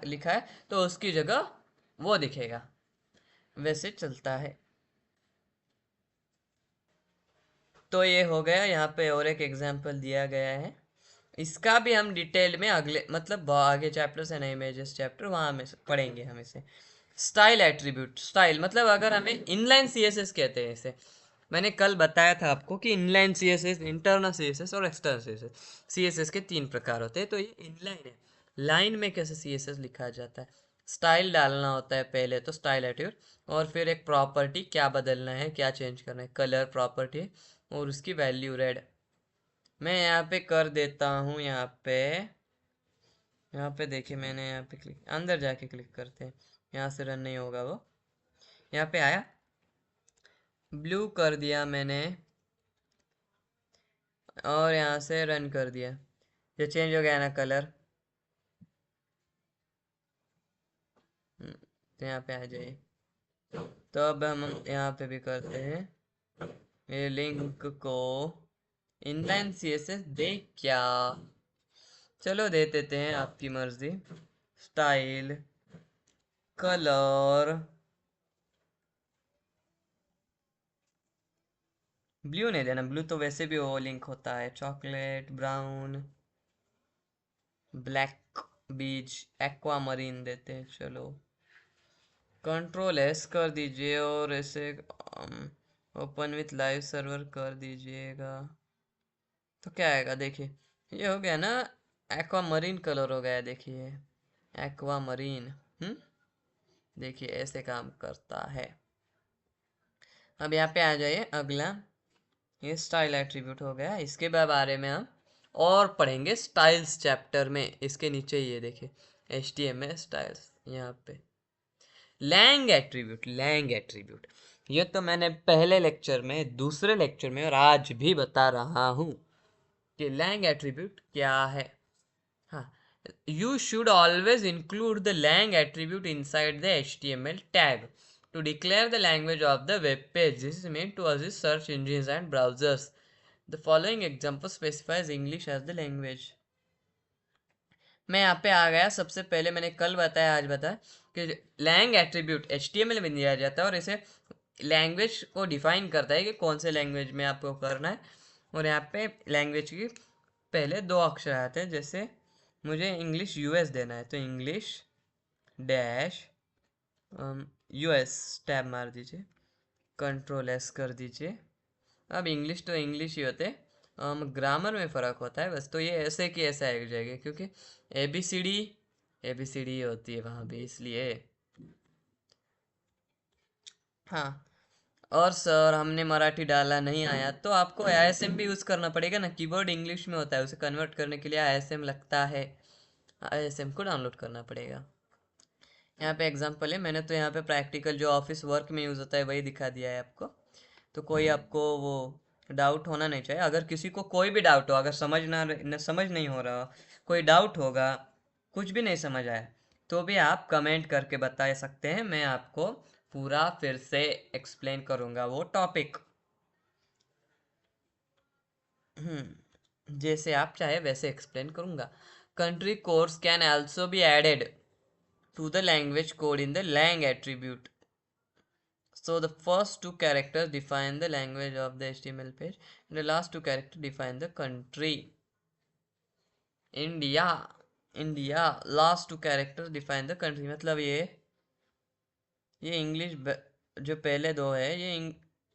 लिखा है तो उसकी जगह वो दिखेगा। वैसे चलता है। तो ये हो गया, यहाँ पे और एक एग्जांपल दिया गया है। इसका भी हम डिटेल में अगले मतलब आगे चैप्टर्स है ना, इमेजेस चैप्टर, वहाँ में पढ़ेंगे हम इसे। स्टाइल एट्रीब्यूट, स्टाइल मतलब अगर हमें इनलाइन CSS कहते हैं इसे। मैंने कल बताया था आपको कि इनलाइन CSS, इंटरनल CSS और एक्सटर्नल CSS। CSS के 3 प्रकार होते हैं, तो ये इनलाइन है। लाइन में कैसे CSS लिखा जाता है, स्टाइल डालना होता है पहले तो, स्टाइल एट्रीब्यूट, और फिर एक प्रॉपर्टी क्या बदलना है, क्या चेंज करना है, कलर प्रॉपर्टी, और उसकी वैल्यू रेड। मैं यहाँ पे कर देता हूँ, यहाँ पे देखिए, मैंने यहाँ पे क्लिक, अंदर जाके क्लिक करते हैं, यहाँ से रन नहीं होगा वो। यहाँ पे आया, ब्लू कर दिया मैंने और यहाँ से रन कर दिया, ये चेंज हो गया ना कलर। तो यहाँ पे आ जाइए। तो अब हम यहाँ पे भी करते हैं, ये लिंक को इनलाइन सीएसएस दे क्या? चलो दे देते हैं, आपकी मर्जी। स्टाइल, कलर, ब्लू नहीं देना, ब्लू तो वैसे भी वो लिंक होता है। चॉकलेट ब्राउन, ब्लैक बीच, एक्वा मरीन देते हैं। चलो कंट्रोल एस कर दीजिए और ऐसे ओपन विथ लाइव सर्वर कर दीजिएगा। तो क्या आएगा देखिए, ये हो गया ना, एक्वा मरीन कलर हो गया, देखिए एक्वा मरीन। देखिए ऐसे काम करता है। अब यहाँ पे आ जाइए, अगला ये स्टाइल एट्रीब्यूट हो गया। इसके बारे में हम और पढ़ेंगे स्टाइल्स चैप्टर में। इसके नीचे ये देखिए HTML स्टाइल्स, यहाँ पे लैंग एट्रीब्यूट। लैंग एट्रीब्यूट ये तो मैंने पहले लेक्चर में, दूसरे लेक्चर में और आज भी बता रहा हूँ कि लैंग एट्रीब्यूट क्या है। हाँ, you should always include the lang attribute inside the HTML tag to declare the language of the web page. This is meant to assist search engines and browsers. The following example specifies English as the language. मैं यहाँ पे आ गया। सबसे पहले मैंने कल बताया, आज बताया कि लैंग एट्रीब्यूट HTML में दिया जाता है और इसे लैंग्वेज को डिफाइन करता है कि कौन से लैंग्वेज में आपको करना है। और यहाँ पे लैंग्वेज की पहले 2 अक्षर आते हैं, जैसे मुझे इंग्लिश US देना है तो इंग्लिश डैश US टैब मार दीजिए, कंट्रोल S कर दीजिए। अब इंग्लिश तो इंग्लिश ही होते, ग्रामर में फ़र्क होता है बस। तो ये ऐसे कि ऐसे आ जाएगा, क्योंकि ABCD होती है वहाँ भी, इसलिए। हाँ, और सर हमने मराठी डाला नहीं आया तो आपको ISM भी यूज़ करना पड़ेगा ना। कीबोर्ड इंग्लिश में होता है, उसे कन्वर्ट करने के लिए ISM लगता है। ISM को डाउनलोड करना पड़ेगा। यहाँ पे एग्जांपल है, मैंने तो यहाँ पे प्रैक्टिकल जो ऑफिस वर्क में यूज़ होता है वही दिखा दिया है आपको। तो कोई आपको वो डाउट होना नहीं चाहिए। अगर किसी को कोई भी डाउट हो, अगर समझ नहीं हो रहा, कोई डाउट होगा, कुछ भी नहीं समझ आया, तो भी आप कमेंट करके बता सकते हैं। मैं आपको पूरा फिर से एक्सप्लेन करूँगा वो टॉपिक। जैसे आप चाहे वैसे एक्सप्लेन करूँगा। Country codes can also be added to the language code in the lang attribute. So the first 2 characters define the language of the HTML page and the last 2 characters define the country. India last 2 characters define the country। मतलब ये English, जो पहले 2 है ये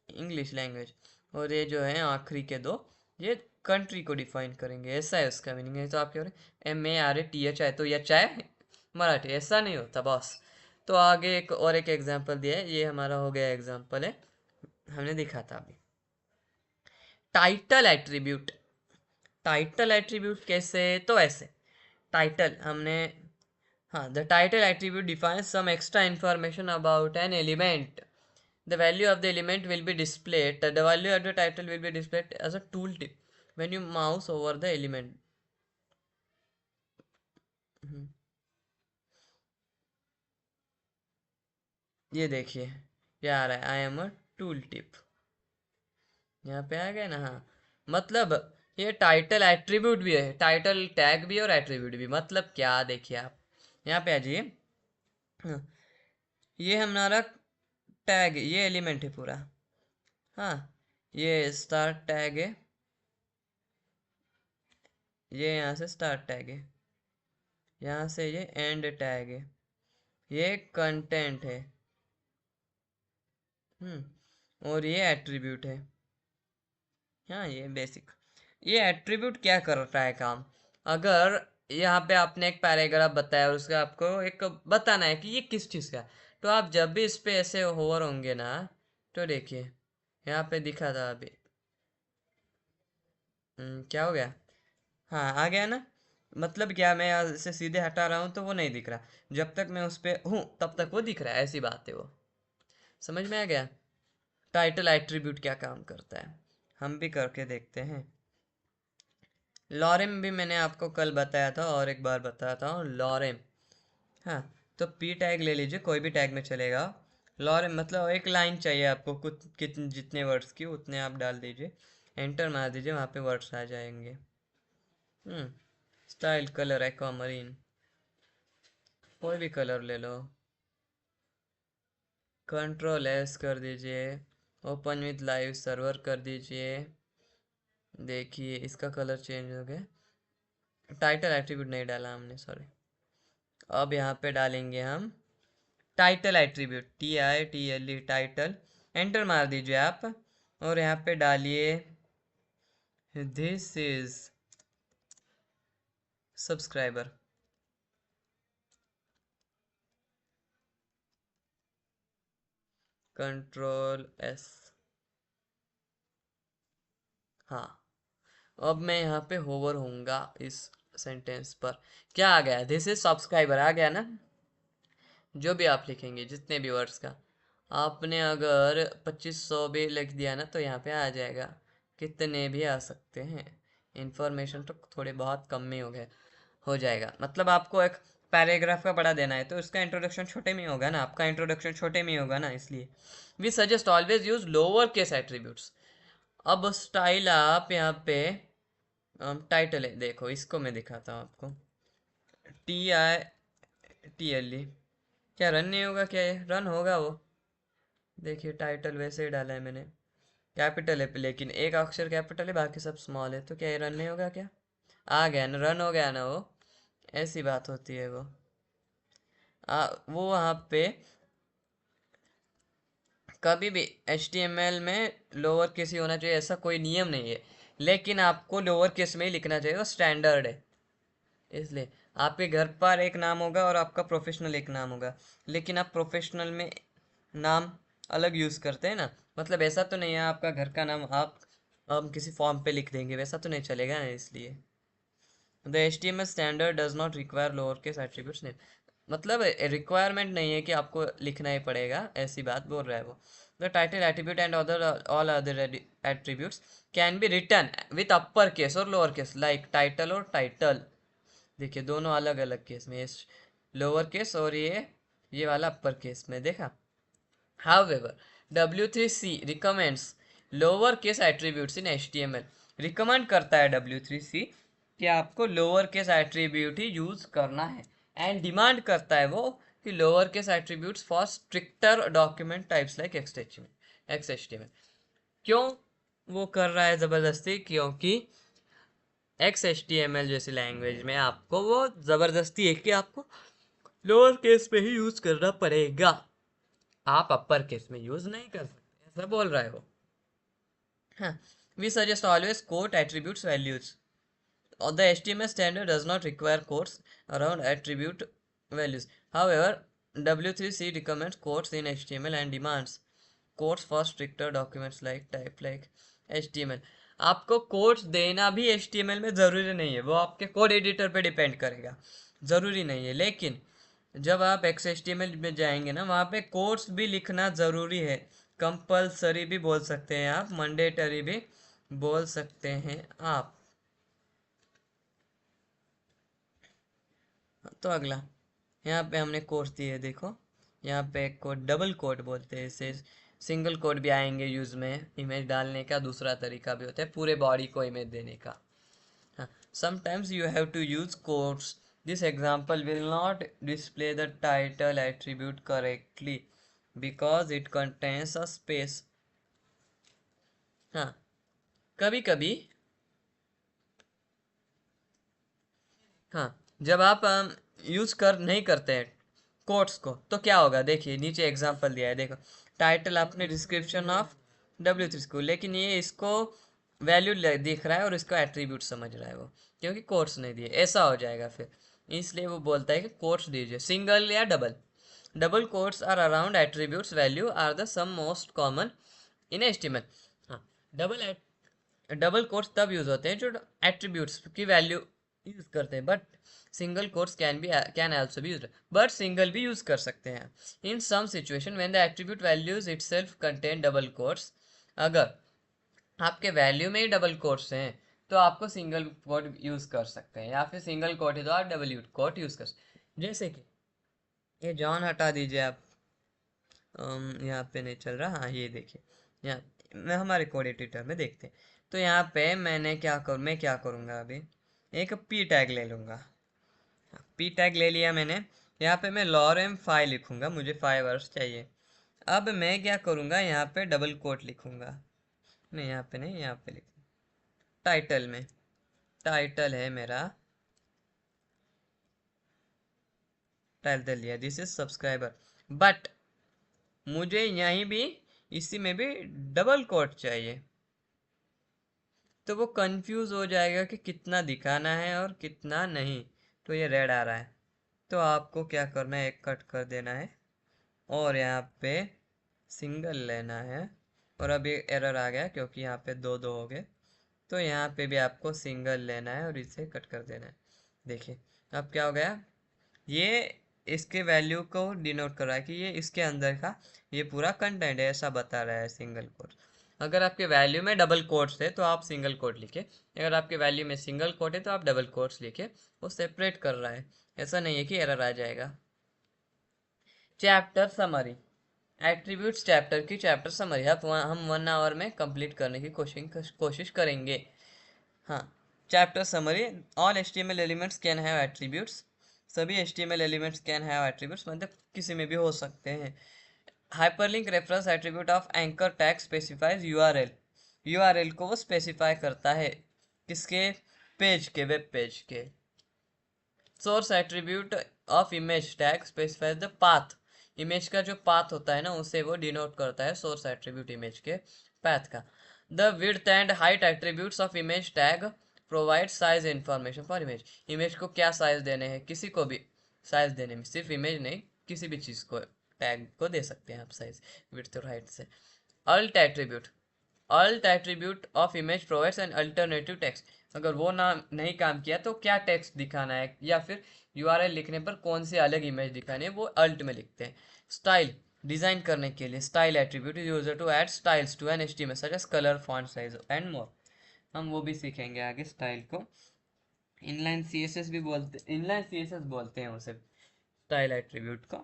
English language, और ये जो है आखिरी के 2 ये कंट्री को डिफाइन करेंगे। ऐसा है उसका मीनिंग है। तो आप क्या करें, MARATH तो यह चाहे मराठी, ऐसा नहीं होता बॉस। तो आगे एक एग्जांपल दिया है, ये हमारा हो गया एग्जांपल है, हमने दिखा था अभी। Title attribute. टाइटल एट्रीब्यूट कैसे, तो ऐसे टाइटल हमने, हाँ, the title attribute defines some extra information about an element. The value of the element will be displayed. The value of the title will be displayed as a tooltip when you mouse over the element. ये देखिए, ये आ रहा है, I am a tool tip. यहाँ पे आ गया ना। हाँ, मतलब ये टाइटल एट्रीब्यूट भी है, टाइटल टैग भी और एट्रीब्यूट भी। मतलब क्या, देखिए आप यहाँ पे आ जाइए। हाँ, ये हमारा टैग, ये एलिमेंट है पूरा। हाँ, ये स्टार्ट टैग है, ये यहाँ से स्टार्ट टैग है, यहाँ से ये एंड टैग है, ये कंटेंट है। और ये एट्रीब्यूट है। हाँ, ये बेसिक, ये एट्रीब्यूट क्या करता है काम। अगर यहाँ पे आपने एक पैराग्राफ बताया और उसका आपको एक बताना है कि ये किस चीज़ का है, तो आप जब भी इस पे ऐसे होवर होंगे ना, तो देखिए यहाँ पे दिखा था अभी, क्या हो गया? हाँ आ गया ना। मतलब क्या, मैं यहाँ से सीधे हटा रहा हूँ तो वो नहीं दिख रहा, जब तक मैं उस पे हूँ तब तक वो दिख रहा है, ऐसी बात है वो। समझ में आ गया? टाइटल एट्रीब्यूट क्या काम करता है, हम भी करके देखते हैं। लॉरेम भी मैंने आपको कल बताया था और एक बार बताता हूँ, लॉरेम। हाँ, तो पी टैग ले लीजिए, कोई भी टैग में चलेगा। लॉरेम मतलब एक लाइन चाहिए आपको, कुछ कितने जितने वर्ड्स की उतने आप डाल दीजिए, एंटर मार दीजिए, वहाँ पे वर्ड्स आ जाएंगे। स्टाइल कलर एक्वामरीन, कोई भी कलर ले लो, कंट्रोल एस कर दीजिए, ओपन विथ लाइव सर्वर कर दीजिए। देखिए इसका कलर चेंज हो गया। टाइटल एट्रीब्यूट नहीं डाला हमने, सॉरी। अब यहाँ पे डालेंगे हम title attribute, TITLE title. Enter मार दीजिए आप, और यहाँ पे डालिए this is subscriber. Control S. हाँ, अब मैं यहाँ पे होवर होऊंगा इस सेंटेंस पर। क्या आ गया? दिस इज सब्सक्राइबर आ गया ना। जो भी आप लिखेंगे, जितने भी वर्ड्स का, आपने अगर 2500 भी लिख दिया ना तो यहाँ पे आ जाएगा, कितने भी आ सकते हैं। इंफॉर्मेशन तो थोड़े बहुत कम में हो जाएगा। मतलब आपको एक पैराग्राफ का पढ़ा देना है तो उसका इंट्रोडक्शन छोटे में होगा ना, आपका इंट्रोडक्शन छोटे में होगा ना, इसलिए we suggest always use lower case attributes. अब स्टाइल आप यहाँ पे टाइटल है, देखो इसको मैं दिखाता हूँ आपको। TITLE, क्या रन नहीं होगा? क्या ये रन होगा वो? देखिए टाइटल वैसे ही डाला है मैंने, कैपिटल है लेकिन एक अक्षर कैपिटल है, बाकी सब स्मॉल है, तो क्या ये रन नहीं होगा? क्या आ गया ना, रन हो गया ना वो। ऐसी बात होती है वो। वो वहाँ पे कभी भी HTML में लोअर केस ही होना चाहिए ऐसा कोई नियम नहीं है, लेकिन आपको लोअर केस में ही लिखना चाहिए, वो स्टैंडर्ड है। इसलिए आपके घर पर एक नाम होगा और आपका प्रोफेशनल एक नाम होगा, लेकिन आप प्रोफेशनल में नाम अलग यूज़ करते हैं ना। मतलब ऐसा तो नहीं है आपका घर का नाम आप हम किसी फॉर्म पे लिख देंगे, वैसा तो नहीं चलेगा ना, इसलिए the HTML standard does not require lower case attributes name. मतलब रिक्वायरमेंट नहीं है कि आपको लिखना ही पड़ेगा, ऐसी बात बोल रहा है वो। The title attribute and other all other attributes can be written with upper case और लोअर केस, लाइक टाइटल और टाइटल। देखिए दोनों अलग अलग केस में, लोअर केस और ये वाला अपर केस में, देखा। However, W3C recommends lower case attributes in HTML। Recommend करता है W3C कि आपको लोअर केस एट्रीब्यूट ही यूज करना है, एंड डिमांड करता है वो कि lower case attributes for stricter document types like XHTML। क्यों वो कर रहा है ज़बरदस्ती? क्योंकि XHTML जैसी लैंग्वेज में आपको वो ज़बरदस्ती है कि आपको लोअर केस में ही यूज करना पड़ेगा, आप अपर केस में यूज नहीं कर सकते, ऐसा बोल रहा है वो। हाँ, we suggest always quote attributes values, और the HTML standard does not require quotes around attribute values. However, W3C recommends quotes in HTML and demands quotes for stricter documents like type like HTML। आपको quotes देना भी HTML में ज़रूरी नहीं है, वो आपके कोड एडिटर पे डिपेंड करेगा, ज़रूरी नहीं है। लेकिन जब आप XHTML में जाएंगे ना, वहाँ पे कोट्स भी लिखना ज़रूरी है। कंपलसरी भी बोल सकते हैं आप, मैंडेटरी भी बोल सकते हैं आप। तो अगला, यहाँ पे हमने कोट्स दिए, देखो यहाँ पे एक कोड डबल कोड बोलते हैं इसे। सिंगल कोड भी आएंगे यूज में, इमेज डालने का दूसरा तरीका भी होता है, पूरे बॉडी को इमेज देने का। हाँ, sometimes you have to use quotes. This example will not display the title attribute correctly because it contains a space। हाँ, कभी कभी, हाँ, जब आप यूज कर नहीं करते हैं कोट्स को तो क्या होगा? देखिए नीचे एग्जांपल दिया है, देखो टाइटल आपने डिस्क्रिप्शन ऑफ W3 को, लेकिन ये इसको वैल्यू दिख रहा है और इसको एट्रीब्यूट समझ रहा है वो, क्योंकि कोट्स नहीं दिए, ऐसा हो जाएगा फिर। इसलिए वो बोलता है कि कोट्स दीजिए, सिंगल या double. Double quotes are around attributes value are the some most common in HTML। हाँ, डबल डबल कोट्स तब यूज होते हैं जो एट्रीब्यूट्स की वैल्यू यूज करते हैं, but single quotes can also be used, but single भी यूज कर सकते हैं in some situation when the attribute values itself contain double quotes. अगर आपके वैल्यू में ही डबल कोट्स हैं तो आपको सिंगल कोट यूज कर सकते हैं, या फिर सिंगल कोट है तो आप डबल कोट यूज कर सकते हैं। जैसे कि ये जॉन हटा दीजिए आप, यहाँ पे नहीं चल रहा, हाँ ये देखिए, यहाँ मैं हमारे कोड एडिटर में देखते हैं। तो यहाँ पे मैं क्या करूँगा अभी, एक पी टैग ले लूँगा। पी टैग ले लिया मैंने। यहाँ पे मैं lorem 5 लिखूँगा, मुझे 5 वर्ड्स चाहिए। अब मैं क्या करूँगा, यहाँ पे डबल कोट लिखूँगा, नहीं यहाँ पे नहीं, यहाँ पे लिखूँ टाइटल में। टाइटल है मेरा, टाइटल लिया, दिस इज सब्सक्राइबर, बट मुझे यहीं भी, इसी में भी डबल कोट चाहिए। तो वो कंफ्यूज हो जाएगा कि कितना दिखाना है और कितना नहीं। तो ये रेड आ रहा है, तो आपको क्या करना है, एक कट कर देना है और यहाँ पे सिंगल लेना है। और अब ये एरर आ गया क्योंकि यहाँ पे दो दो हो गए, तो यहाँ पे भी आपको सिंगल लेना है और इसे कट कर देना है। देखिए अब क्या हो गया, ये इसके वैल्यू को डिनोट कर रहा है कि ये इसके अंदर का ये पूरा कंटेंट है, ऐसा बता रहा है सिंगल कोट। अगर आपके वैल्यू में डबल कोट्स है तो आप सिंगल कोट लिखे, अगर आपके वैल्यू में सिंगल कोट है तो आप डबल कोट्स लिखे। वो सेपरेट कर रहा है, ऐसा नहीं है कि एरर आ जाएगा। चैप्टर समरी, एट्रीब्यूट्स चैप्टर की चैप्टर समरी आप हम 1 आवर में कंप्लीट करने की कोशिश करेंगे। हाँ, chapter summary, all HTML elements can have attributes, सभी HTML elements can have attributes, मतलब किसी में भी हो सकते हैं। Hyperlink reference attribute of anchor tag specifies URL, URL को वो स्पेसिफाई करता है किसके, पेज के, वेब पेज के। Source attribute of image tag specifies the path, image का जो पाथ होता है ना उसे वो डिनोट करता है सोर्स एट्रीब्यूट इमेज के पाथ का। The width and height attributes of image tag provide size information for image, image को क्या साइज देने हैं, किसी को भी साइज देने में, सिर्फ इमेज नहीं किसी भी चीज़ को टैग को दे सकते हैं आप साइज विड्थ और हाइट से। Alt attribute, alt attribute of image provides an alternative text, अगर वो ना नहीं काम किया तो क्या टेक्स्ट दिखाना है या फिर यूआरएल लिखने पर कौन सी अलग इमेज दिखानी है वो अल्ट में लिखते हैं। स्टाइल, डिजाइन करने के लिए style attribute is used to add styles to an HTML such as colour, font size and more. हम वो भी सीखेंगे आगे स्टाइल को। इनलाइन सीएसएस भी बोलते, इनलाइन सीएसएस बोलते हैं उसे स्टाइल एट्रीब्यूट को।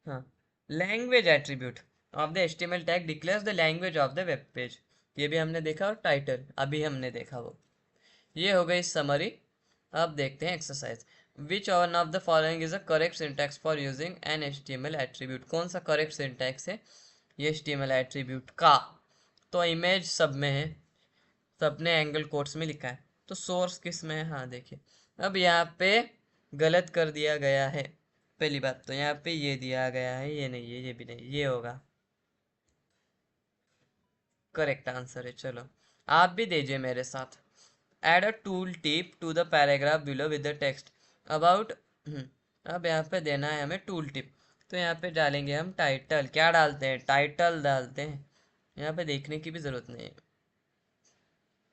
हाँ, language attribute of the HTML tag declares the language of the web page, ये भी हमने देखा, और टाइटल अभी हमने देखा वो। ये हो गई समरी। अब देखते हैं exercise. Which one of the following is a correct syntax for using an HTML attribute, कौन सा करेक्ट सिंटैक्स है ये HTML एट्रीब्यूट का। तो इमेज सब में है, सबने एंगल कोट्स में लिखा है, तो सोर्स किस में है, हाँ देखिए। अब यहाँ पे गलत कर दिया गया है, पहली बात तो यहाँ पे ये दिया गया है, ये नहीं है, ये भी नहीं, ये होगा करेक्ट आंसर है। चलो आप भी दीजिए मेरे साथ। Add a tooltip to the paragraph below with the text about, अब यहाँ पे देना है हमें टूल टिप, तो यहाँ पे डालेंगे हम टाइटल, क्या डालते हैं, टाइटल डालते हैं, यहाँ पे देखने की भी जरूरत नहीं है।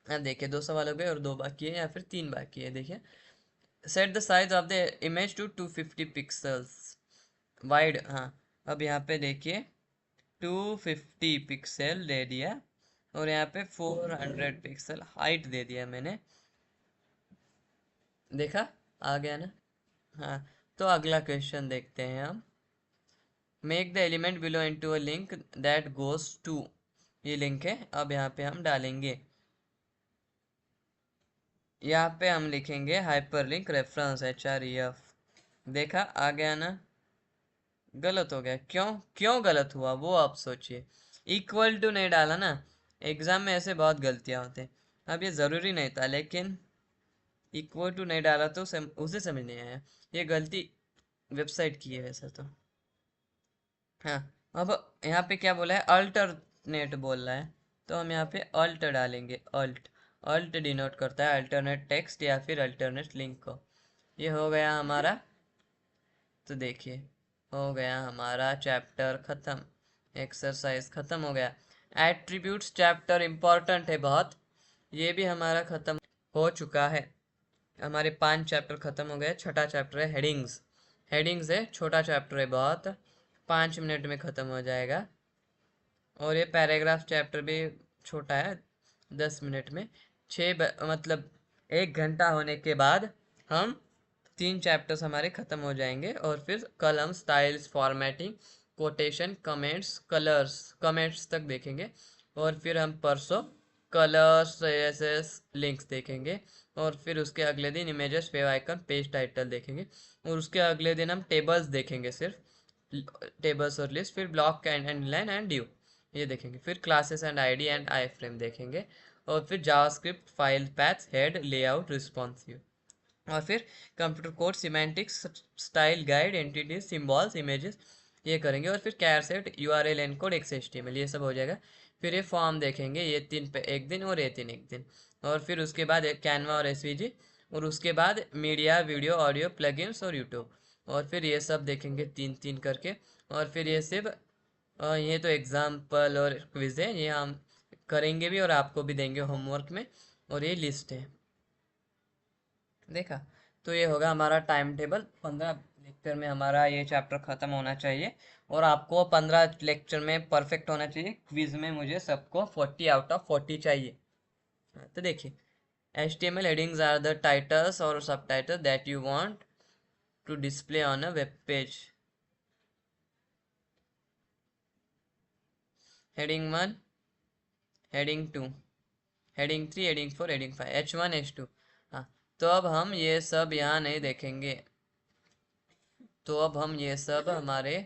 अब देखिए 2 सवाल हो गए और 2 बाकी है या फिर 3 बाकी है। देखिए set the size of the image to 250 pixels wide, हाँ अब यहाँ पे देखिए 250 पिक्सल दे दिया और यहाँ पे 400 पिक्सल हाइट दे दिया मैंने, देखा आ गया ना। हाँ, तो अगला क्वेश्चन देखते हैं हम। Make the element below into a link that goes to, ये लिंक है, अब यहाँ पे हम डालेंगे, यहाँ पे हम लिखेंगे हाइपर लिंक रेफरेंस HREF, देखा आ गया ना। गलत हो गया, क्यों क्यों गलत हुआ वो आप सोचिए, इक्वल टू नहीं डाला ना, एग्जाम में ऐसे बहुत गलतियां होते हैं। अब ये ज़रूरी नहीं था लेकिन इक्वल टू नहीं डाला तो उसे समझ नहीं आया, ये गलती वेबसाइट की है वैसे तो। हाँ, अब यहाँ पे क्या बोला है, अल्टरनेट बोल रहा है, तो हम यहाँ पे अल्ट डालेंगे, अल्ट, अल्ट डिनोट करता है अल्टरनेट टेक्स्ट या फिर अल्टरनेट लिंक को। ये हो गया हमारा, तो देखिए हो गया हमारा चैप्टर ख़त्म, एक्सरसाइज ख़त्म हो गया। एट्रीब्यूट्स चैप्टर इम्पॉर्टेंट है बहुत, ये भी हमारा खत्म हो चुका है। हमारे 5 चैप्टर खत्म हो गए। छठा चैप्टर है हेडिंग्स। हेडिंग्स है, छोटा चैप्टर है बहुत, 5 मिनट में खत्म हो जाएगा। और ये पैराग्राफ चैप्टर भी छोटा है, 10 मिनट में। मतलब 1 घंटा होने के बाद हम 3 चैप्टर्स हमारे खत्म हो जाएंगे। और फिर कल हम styles, formatting, quotation, comments, colours, comments तक देखेंगे। और फिर हम परसों कलर्स, एस लिंक्स देखेंगे। और फिर उसके अगले दिन images, wave icon, page title देखेंगे। और उसके अगले दिन हम टेबल्स देखेंगे, सिर्फ टेबल्स और लिस्ट। फिर block and line and due, ये देखेंगे। फिर classes and ID and I frame देखेंगे। और फिर JavaScript, file paths, head, layout, responsive. और फिर computer code, semantics, style guide, entities, symbols, images, ये करेंगे। और फिर कैर सेट, यूआरएल एनकोड, एक्सएचटीएमएल, ये सब हो जाएगा। फिर ये फॉर्म देखेंगे, ये 3 पे एक दिन और ये 3 एक दिन। और फिर उसके बाद कैनवा और एसवीजी। और उसके बाद मीडिया, वीडियो, ऑडियो, प्लगइन्स और यूट्यूब। और फिर ये सब देखेंगे 3-3 करके। और फिर ये सिर्फ ये तो एग्जाम्पल और क्विज है, ये हम करेंगे भी और आपको भी देंगे होमवर्क में। और ये लिस्ट है, देखा। तो ये होगा हमारा टाइम टेबल। 15 लेक्चर में हमारा ये चैप्टर खत्म होना चाहिए। और आपको 15 लेक्चर में परफेक्ट होना चाहिए। क्विज में मुझे सबको 40 आउट ऑफ 40 चाहिए। तो देखिए, HTML headings are the titles or subtitles that you want to display on a web page. Heading 1, heading 2, heading 3, heading 4, heading 5, H1, H2। हाँ, तो अब हम ये सब यहाँ नहीं देखेंगे। तो अब हम ये सब हमारे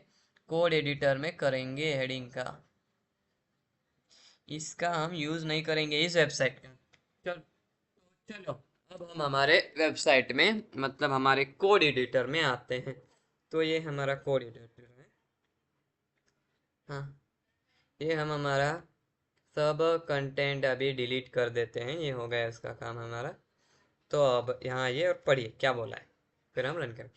कोड एडिटर में करेंगे हेडिंग का। इसका हम यूज नहीं करेंगे इस वेबसाइट का। चल चलो, अब हम हमारे वेबसाइट में, मतलब हमारे कोड एडिटर में आते हैं। तो ये हमारा कोड एडिटर है। हाँ, ये हम हमारा सब कंटेंट अभी डिलीट कर देते हैं। ये हो गया इसका काम हमारा। तो अब यहाँ आइए और पढ़िए क्या बोला है, फिर हम रन करें।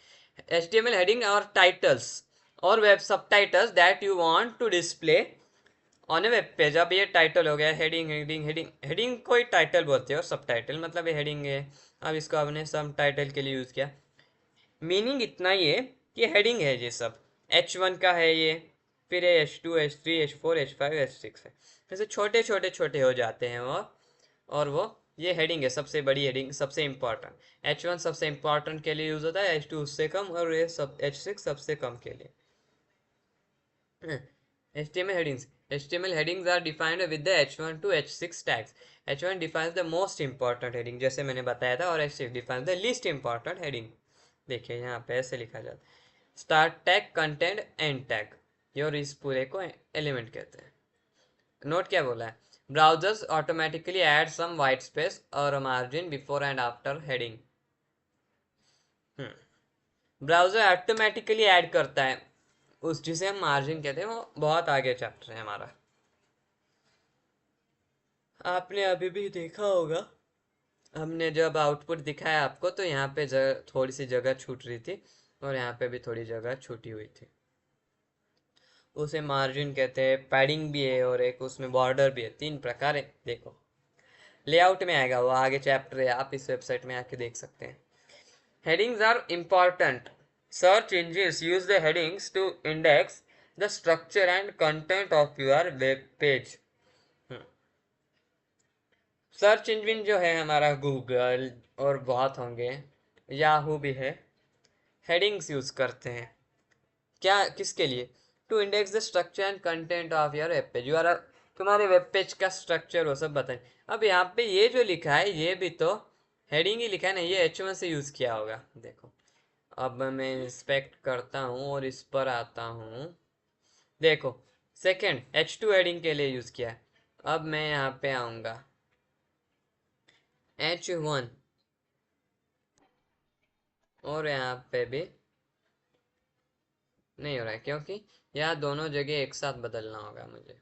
HTML heading और टाइटल्स और web subtitles that you want to display on a web page. अब ये टाइटल हो गया, हेडिंग हेडिंग हेडिंग हेडिंग कोई टाइटल बोलते हैं और सब टाइटल मतलब ये हेडिंग है। अब इसको आपने सब टाइटल के लिए यूज़ किया। मीनिंग इतना ही है कि हेडिंग है ये सब। H1 का है ये, फिर H2, H3, H4, H5, H6 है। ऐसे छोटे छोटे छोटे हो जाते हैं वो। और वो ये हेडिंग है, सबसे बड़ी हेडिंग, सबसे इम्पॉर्टेंट। H1 सबसे इम्पॉर्टेंट के लिए यूज़ होता है, H2 उससे कम, और ये सब H6 सबसे कम के लिए। HTML headings. HTML headings are defined with the H1 to H6 tags. H1 defines the most important heading, जैसे मैंने बताया था, और H6 defines the least important heading। देखिए यहाँ पे ऐसे लिखा जाता है, start tag, content, and tag, ये और इस पूरे को एलिमेंट कहते हैं। नोट क्या बोला है, browsers automatically add some white space और margin before and after heading. Browser automatically add करता है उस, जिसे हम मार्जिन कहते हैं। वो बहुत आगे चैप्टर है हमारा, आपने अभी भी देखा होगा। हमने जब आउटपुट दिखाया आपको, तो यहाँ पे थोड़ी सी जगह छूट रही थी और यहाँ पे भी थोड़ी जगह छूटी हुई थी। उसे मार्जिन कहते हैं। पैडिंग भी है और एक उसमें बॉर्डर भी है, 3 प्रकार है। देखो लेआउट में आएगा, वो आगे चैप्टर है, आप इस वेबसाइट में आके देख सकते हैं। Headings are important. Search engines use the headings to index the structure and content of your web page. Search engine जो है हमारा गूगल और बहुत होंगे, याहू भी है, हेडिंग्स यूज़ करते हैं। क्या, किसके लिए, to index the structure and content of your web page. Your, तुम्हारे वेब पेज का स्ट्रक्चर वो सब बताएं। अब यहाँ पे ये जो लिखा है ये भी तो हेडिंग ही लिखा है ना, ये H1 से यूज़ किया होगा। देखो अब मैं इंस्पेक्ट करता हूँ और इस पर आता हूँ, देखो सेकेंड H2 हेडिंग के लिए यूज़ किया है। अब मैं यहाँ पे आऊँगा H1, और यहाँ पे भी नहीं हो रहा है क्योंकि यहाँ दोनों जगह एक साथ बदलना होगा मुझे।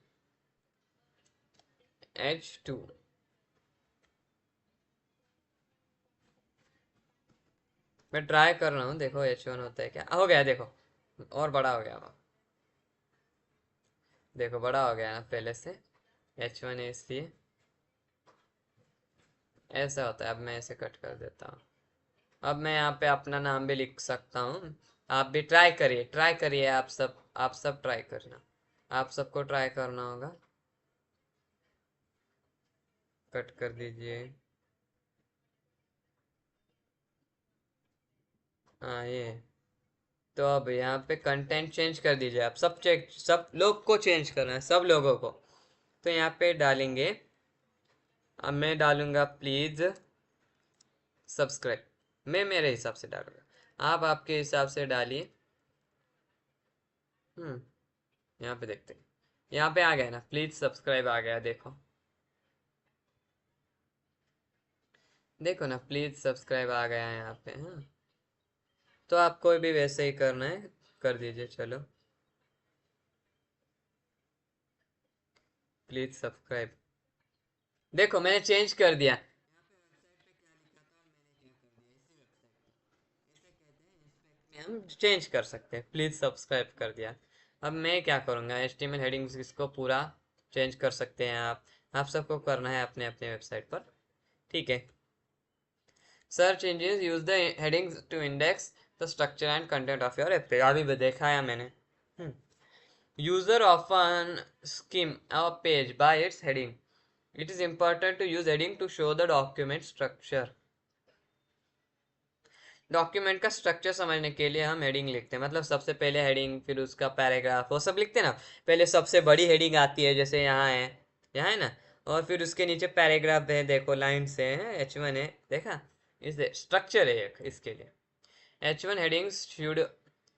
H2, मैं ट्राई कर रहा हूँ, देखो H1 होता है क्या, हो गया देखो, और बड़ा हो गया वो, देखो बड़ा हो गया ना पहले से। H1 है इसलिए। ऐसा होता है। अब मैं ऐसे कट कर देता हूँ। अब मैं यहाँ पे अपना नाम भी लिख सकता हूँ। आप भी ट्राई करिए, आप सब ट्राई करना। आप सबको ट्राई करना होगा। कट कर दीजिए। हाँ ये। तो अब यहाँ पे कंटेंट चेंज कर दीजिए आप, सब लोग को चेंज करना है, सब लोगों को। तो यहाँ पे डालेंगे, अब मैं डालूंगा प्लीज सब्सक्राइब। मैं मेरे हिसाब से डालूंगा, आप आपके हिसाब से डालिए। यहाँ पे देखते हैं। यहाँ पे आ गया ना, प्लीज सब्सक्राइब आ गया, देखो। देखो ना, प्लीज सब्सक्राइब आ गया है यहाँ पे। हाँ, तो आपको भी वैसे ही करना है, कर दीजिए। चलो, प्लीज सब्सक्राइब। देखो मैंने चेंज कर दिया। हम चेंज कर सकते हैं, प्लीज सब्सक्राइब कर दिया। अब मैं क्या करूँगा, HTML हेडिंग्स इसको पूरा चेंज कर सकते हैं आप सबको करना है अपने अपने वेबसाइट पर। ठीक है। Search engine use the headings to index the structure and content of your web page, अभी भी देखा है मैंने। User often skim a page by its heading. It is important to use heading to show the document structure. Document का structure समझने के लिए हम हेडिंग लिखते हैं, मतलब सबसे पहले हेडिंग, फिर उसका पैराग्राफ, वो सब लिखते हैं ना। पहले सबसे बड़ी हेडिंग आती है, जैसे यहाँ है ना। और फिर उसके नीचे पैराग्राफ है, देखो लाइन से है, H1 है, देखा। इसे स्ट्रक्चर है एक इसके लिए। H1 headings should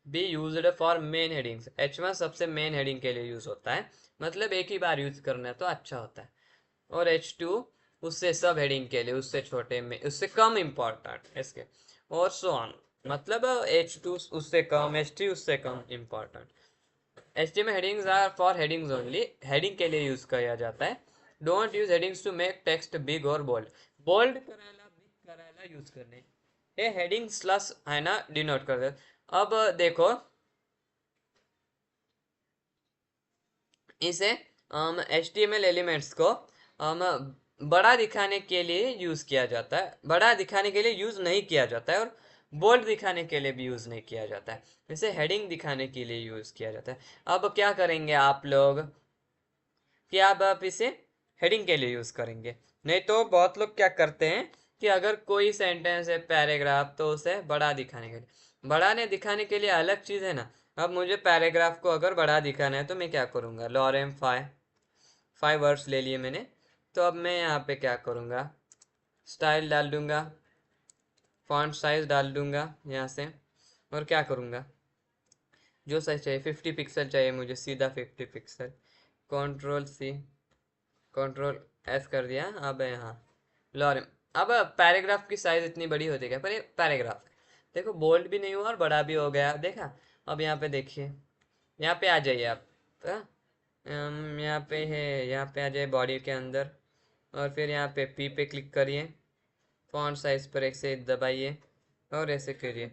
be used for main headings. H1 सबसे मेन हेडिंग के लिए यूज होता है, मतलब एक ही बार यूज करना है तो अच्छा होता है। और H2 उससे सब हेडिंग के लिए, उससे छोटे में, उससे कम इम्पोर्टेंट इसके। और सो ऑन, मतलब H2 उससे कम, H3 उससे कम important. HTML headings are for headings only, heading के लिए यूज किया जाता है। Don't use headings to make text big और बोल्ड। बोल्ड कराला, बिग कराला यूज करने, ये हेडिंग स्लस है ना, डिनोट कर दे। अब देखो, इसे HTML एलिमेंट्स को बड़ा दिखाने के लिए यूज किया जाता है, बड़ा दिखाने के लिए यूज नहीं किया जाता है, और बोल्ड दिखाने के लिए भी यूज नहीं किया जाता है। इसे हेडिंग दिखाने के लिए यूज किया जाता है। अब क्या करेंगे आप लोग, कि आप इसे हेडिंग के लिए यूज करेंगे। नहीं तो बहुत लोग क्या करते हैं कि अगर कोई सेंटेंस है, पैराग्राफ, तो उसे बड़ा दिखाने के लिए, बढ़ाने दिखाने के लिए अलग चीज है ना। अब मुझे पैराग्राफ को अगर बड़ा दिखाना है तो मैं क्या करूँगा, लॉरेम 5 वर्ड्स ले लिए मैंने। तो अब मैं यहाँ पे क्या करूँगा, स्टाइल डाल दूंगा, फॉन्ट साइज डाल दूंगा यहाँ से। और क्या करूँगा, जो साइज चाहिए, 50 पिक्सल चाहिए मुझे, सीधा 50 पिक्सल। Ctrl+C, Ctrl+S कर दिया। अब यहाँ लॉरेम। अब पैराग्राफ की साइज इतनी बड़ी होती है, पर ये पैराग्राफ है। देखो बोल्ड भी नहीं हुआ और बड़ा भी हो गया, देखा। अब यहाँ पे देखिए, यहाँ पे आ जाइए आप। हाँ, यहाँ पे है, यहाँ पे आ जाए बॉडी के अंदर, और फिर यहाँ पे पी पे क्लिक करिए, फॉन्ट साइज पर एक से दबाइए, और ऐसे करिए।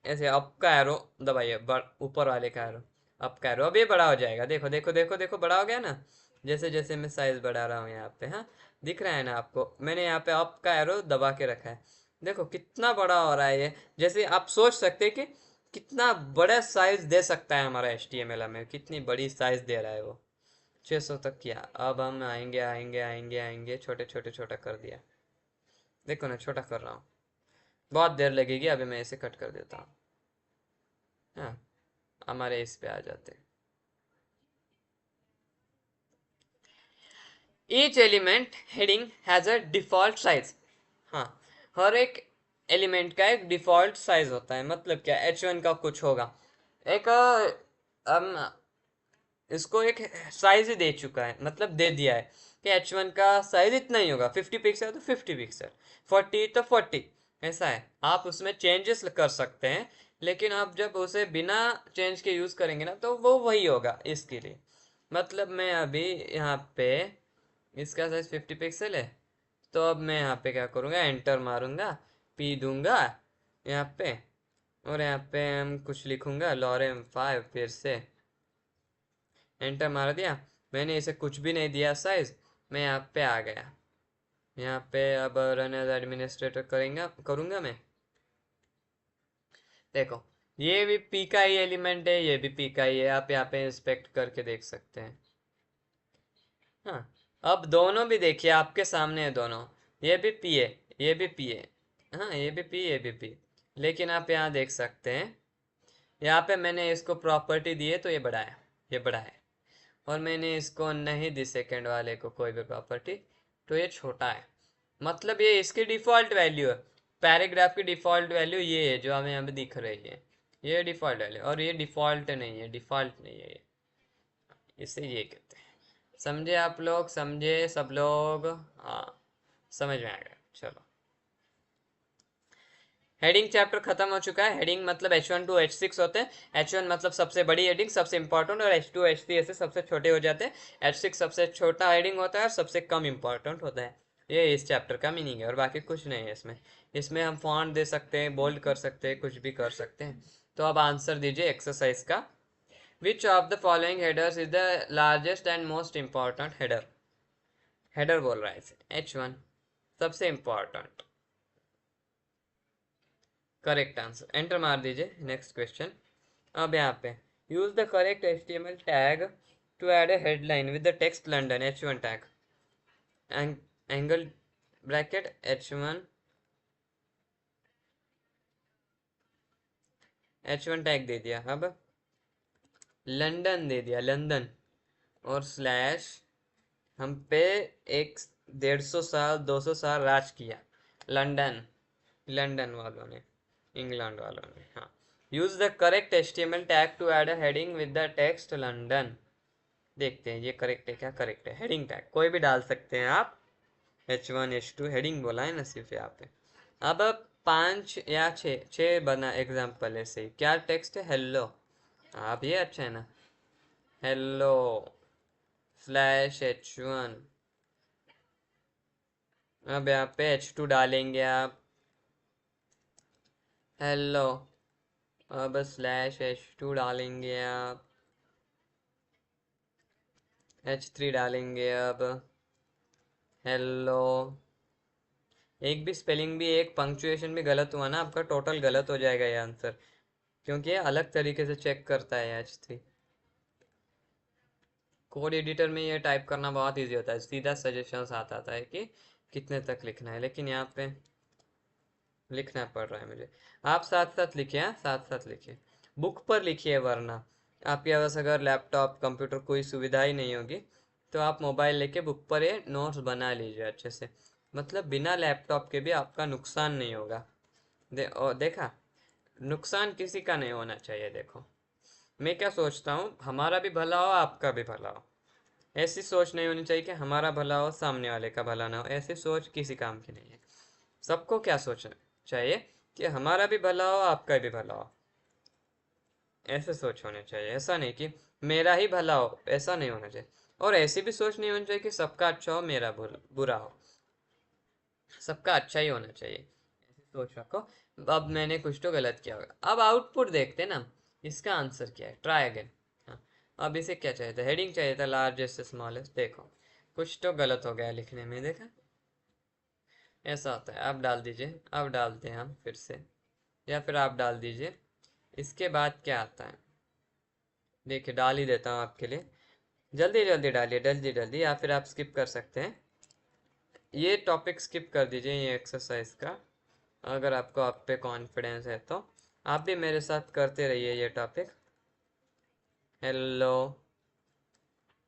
ऐसे अप का एरो दबाइए, ऊपर वाले का एरो, अप का एरो। अब ये बड़ा हो जाएगा, देखो देखो देखो देखो, बड़ा हो गया ना। जैसे जैसे मैं साइज बढ़ा रहा हूँ यहाँ पे, हाँ, दिख रहा है ना आपको, मैंने यहाँ पे अप का एरो दबा के रखा है। देखो कितना बड़ा हो रहा है ये। जैसे आप सोच सकते हैं कि कितना बड़ा साइज दे सकता है हमारा HTML, में कितनी बड़ी साइज दे रहा है वो। 600 तक किया। अब हम आएंगे आएंगे आएंगे आएंगे, छोटे छोटे छोटा कर दिया। देखो ना, छोटा कर रहा हूँ, बहुत देर लगेगी, अभी मैं इसे कट कर देता हूँ। हाँ, हमारे इस पे आ जाते हैं। Each element heading has a default size. हाँ, हर एक एलिमेंट का एक डिफॉल्ट साइज होता है, मतलब क्या, H1 का कुछ होगा एक, हम इसको एक साइज ही दे चुका है, मतलब दे दिया है कि H1 का साइज इतना ही होगा, 50 पिक्सल तो 50 पिक्सल, 40 तो 40। ऐसा है, आप उसमें चेंजेस कर सकते हैं, लेकिन आप जब उसे बिना चेंज के यूज करेंगे ना, तो वो वही होगा इसके लिए। मतलब मैं अभी यहाँ पे, इसका साइज 50 पिक्सल है, तो अब मैं यहाँ पे क्या करूँगा, एंटर मारूंगा, पी दूंगा यहाँ पे, और यहाँ पे हम कुछ लिखूंगा, लॉरेम 5, फिर से एंटर मार दिया। मैंने इसे कुछ भी नहीं दिया साइज, मैं यहाँ पे आ गया, यहाँ पे अब रन एज एडमिनिस्ट्रेटर करूँगा मैं। देखो, ये भी पी का ही एलिमेंट है, ये भी पी का ही है, आप यहाँ पे इंस्पेक्ट करके देख सकते हैं। हाँ, अब दोनों भी देखिए, आपके सामने है दोनों। ये भी पी है, ये भी पी है। हाँ, ये भी पी, ये भी पी। लेकिन आप यहाँ देख सकते हैं, यहाँ पे मैंने इसको प्रॉपर्टी दी है तो ये बड़ा है, ये बड़ा है। और मैंने इसको नहीं दी सेकंड वाले को कोई भी प्रॉपर्टी, तो ये छोटा है। मतलब ये इसकी डिफ़ॉल्ट वैल्यू है। पैराग्राफ की डिफ़ॉल्ट वैल्यू ये है जो हमें यहाँ पे दिख रही है। ये डिफ़ॉल्ट वैल्यू, और ये डिफ़ॉल्ट नहीं है, डिफ़ॉल्ट नहीं है ये। इसे ये कहते हैं। समझे आप लोग, समझे सब लोग? हाँ, समझ में आ गया। चलो, हेडिंग चैप्टर खत्म हो चुका है। हेडिंग मतलब H1 टू H6 होते हैं। H1 मतलब सबसे बड़ी हेडिंग, सबसे इंपॉर्टेंट, और H2 H3 ऐसे सबसे छोटे हो जाते हैं। H6 सबसे छोटा हेडिंग होता है और सबसे कम इंपॉर्टेंट होता है। ये इस चैप्टर का मीनिंग है, और बाकी कुछ नहीं है इसमें। इसमें हम फॉन्ट दे सकते हैं, बोल्ड कर सकते हैं, कुछ भी कर सकते हैं। तो अब आंसर दीजिए एक्सरसाइज का। Which of the following headers is the largest and most important header? Header बोल रहा है इसे, H1 सबसे इंपॉर्टेंट। करेक्ट आंसर, एंटर मार दीजिए। Next question. अब यहाँ पे use the correct HTML tag to add a headline with the text London, H1 tag, angle bracket H1 tag दे दिया। अब लंदन दे दिया, लंदन, और स्लैश हम पे एक 150 साल 200 साल राज किया, लंदन, लंदन वालों ने, इंग्लैंड वालों ने। हाँ, use the correct HTML tag to add a heading with the text London. देखते हैं ये करेक्ट है क्या। करेक्ट है, हेडिंग टैग कोई भी डाल सकते हैं आप। H1 H2 हेडिंग बोला है ना सिर्फ यहाँ पे। अब 5 या 6 बना एग्जाम्पल ऐसे ही। क्या टेक्स्ट है? हेलो। आप ये अच्छा है ना, हेलो स्लैश H1। अब यहाँ पे H2 डालेंगे आप, हेलो। अब स्लैश H2 डालेंगे आप, H3 डालेंगे अब, हेलो। एक भी स्पेलिंग भी, एक पंक्चुएशन भी गलत हुआ ना आपका, टोटल गलत हो जाएगा ये आंसर, क्योंकि ये अलग तरीके से चेक करता है H3। कोड एडिटर में ये टाइप करना बहुत इजी होता है, सीधा सजेशंस आता है कि कितने तक लिखना है, लेकिन यहाँ पे लिखना पड़ रहा है मुझे। आप साथ साथ लिखिए, हाँ साथ साथ लिखिए, बुक पर लिखिए, वरना आपके पास अगर लैपटॉप कंप्यूटर कोई सुविधा ही नहीं होगी तो आप मोबाइल लेके बुक पर ये नोट्स बना लीजिए अच्छे से। मतलब बिना लैपटॉप के भी आपका नुकसान नहीं होगा। और देखा, नुकसान किसी का नहीं होना चाहिए। देखो, मैं क्या सोचता हूँ, हमारा भी भला हो, आपका भी भला हो। ऐसी सोच नहीं होनी चाहिए कि हमारा भला हो सामने वाले का भला ना हो, ऐसी सोच किसी काम की नहीं है। सबको क्या सोचना चाहिए कि हमारा भी भला हो, आपका भी भला हो, ऐसे सोच होनी चाहिए। ऐसा नहीं कि मेरा ही भला हो, ऐसा नहीं होना चाहिए। और ऐसी भी सोच नहीं होनी चाहिए कि सबका अच्छा हो, मेरा बुरा हो। सबका अच्छा ही होना चाहिए, ऐसी सोच रखो। अब मैंने कुछ तो गलत किया होगा। अब आउटपुट देखते ना, इसका आंसर क्या है, ट्राई अगेन। हाँ, अब इसे क्या चाहिए था, हेडिंग चाहिए था लार्जेस्ट से स्मॉलेस्ट। देखो, कुछ तो गलत हो गया लिखने में, देखा, ऐसा होता है। आप डाल दीजिए, अब डालते हैं हम फिर से, या फिर आप डाल दीजिए। इसके बाद क्या आता है, देखिए डाल ही देता हूँ आपके लिए। जल्दी जल्दी डालिए, जल्दी जल्दी, या फिर आप स्किप कर सकते हैं। ये टॉपिक स्किप कर दीजिए, ये एक्सरसाइज का, अगर आपको आप पे कॉन्फिडेंस है तो। आप भी मेरे साथ करते रहिए ये टॉपिक। हेलो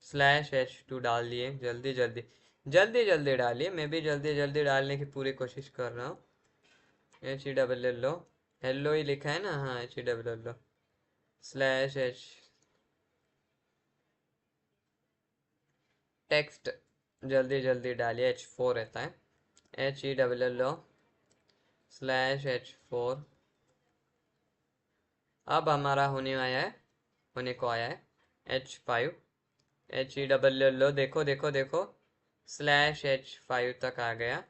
स्लैश H2 डाल दिए, जल्दी जल्दी, जल्दी जल्दी डालिए। मैं भी जल्दी जल्दी डालने की पूरी कोशिश कर रहा हूँ। HELL, हेलो ही लिखा है ना, हाँ HELL स्लैश H टेक्स्ट, जल्दी जल्दी डालिए। H4 रहता है, HELL स्लैश H4। अब हमारा होने आया है, होने को आया है H5, HELL, देखो देखो देखो, स्लैश H5 तक आ गया।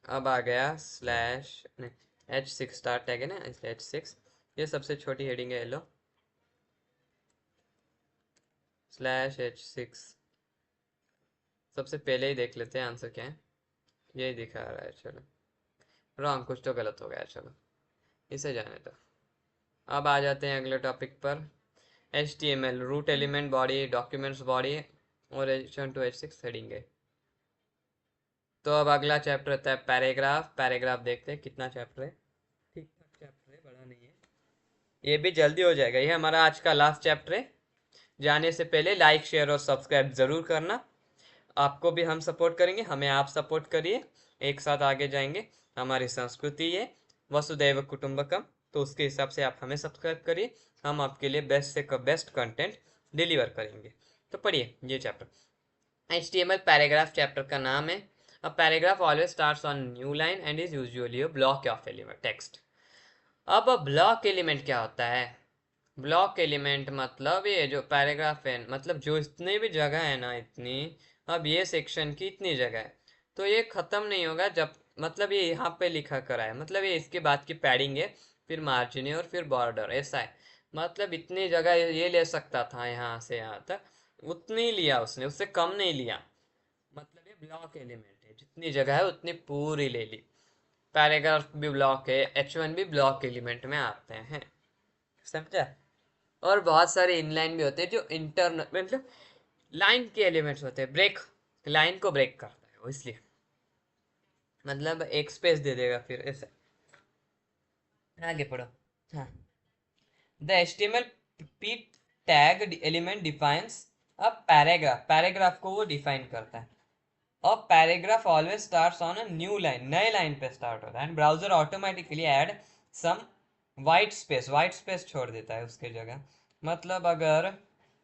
अब आ गया स्लैश, नहीं H6 स्टार्ट टैग है ना, इसलिए H6। ये सबसे छोटी हेडिंग है, लो स्लैश H6। सबसे पहले ही देख लेते हैं आंसर क्या है। यही दिखा रहा है, चलो रॉन्ग, कुछ तो गलत हो गया, चलो इसे जाने दो। अब आ जाते हैं अगले टॉपिक पर। HTML root element body, documents body और H1 to H6 हेडिंग है। तो अब अगला चैप्टर रहता है पैराग्राफ। पैराग्राफ देखते हैं कितना चैप्टर है। ठीक ठाक चैप्टर है, बड़ा नहीं है। ये भी जल्दी हो जाएगा, ये हमारा आज का लास्ट चैप्टर है। जाने से पहले लाइक शेयर और सब्सक्राइब ज़रूर करना। आपको भी हम सपोर्ट करेंगे, हमें आप सपोर्ट करिए, एक साथ आगे जाएंगे। हमारी संस्कृति है वसुदैव कुटुंबकम, तो उसके हिसाब से आप हमें सब्सक्राइब करिए। हम आपके लिए बेस्ट से बेस्ट कंटेंट डिलीवर करेंगे। तो पढ़िए ये चैप्टर। HTML पैराग्राफ चैप्टर का नाम है। A paragraph always starts on new line and is usually a block of element text. अब ब्लॉक एलिमेंट क्या होता है? ब्लॉक एलिमेंट मतलब ये जो पैराग्राफ है, मतलब जो इतनी भी जगह है ना, इतनी, अब ये सेक्शन की इतनी जगह है, तो ये ख़त्म नहीं होगा जब, मतलब ये यहाँ पे लिखा करा है, मतलब ये इसके बाद की पैडिंग है, फिर मार्जिन है और फिर बॉर्डर, ऐसा है। मतलब इतनी जगह ये ले सकता था यहाँ से यहाँ तक, उतनी लिया उसने, उससे कम नहीं लिया। मतलब ये ब्लॉक एलिमेंट है, जितनी जगह है उतनी पूरी ले ली। पैराग्राफ भी ब्लॉक है, H1 भी ब्लॉक एलिमेंट में आते हैं, समझा? और बहुत सारे इनलाइन भी होते हैं जो इंटरनल, मतलब लाइन के एलिमेंट्स होते हैं, ब्रेक, लाइन को ब्रेक करता है वो, इसलिए मतलब एक स्पेस दे देगा फिर ऐसे। आगे पढ़ो। हाँ, the HTML p tag element defines a paragraph, paragraph को वो डिफाइन करता है। और paragraph always starts on a new line, नए लाइन पे स्टार्ट होता है, and browser automatically add some white space, white space छोड़ देता है उसके जगह। मतलब अगर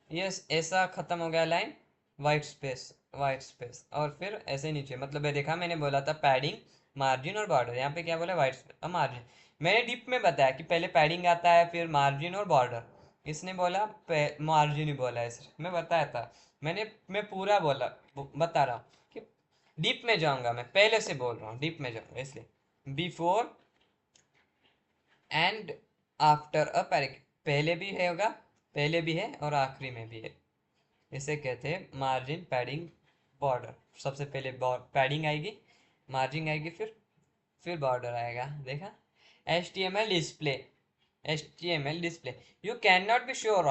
ये ऐसा खत्म हो गया line, white space, white space, और फिर ऐसे नीचे, मतलब ये देखा मैंने बोला था पैडिंग, मार्जिन और बॉर्डर, यहाँ पे क्या बोला, वाइट स्पेस और मार्जिन। मैंने डीप में बताया कि पहले पैडिंग आता है फिर मार्जिन और बॉर्डर, इसने बोला मार्जिन ही बोला है, मैं बताया था। मैं पूरा बोला, बता रहा हूँ कि डीप में जाऊंगा, मैं पहले से बोल रहा हूँ डीप में जाऊंगा, इसलिए before and after a paragraph, पहले भी है होगा, पहले भी है और आखिरी में भी है, इसे कहते हैं मार्जिन, पैडिंग, बॉर्डर। सबसे पहले पैडिंग आएगी, मार्जिन आएगी, फिर बॉर्डर आएगा, देखा? HTML display, HTML display, you can not be sure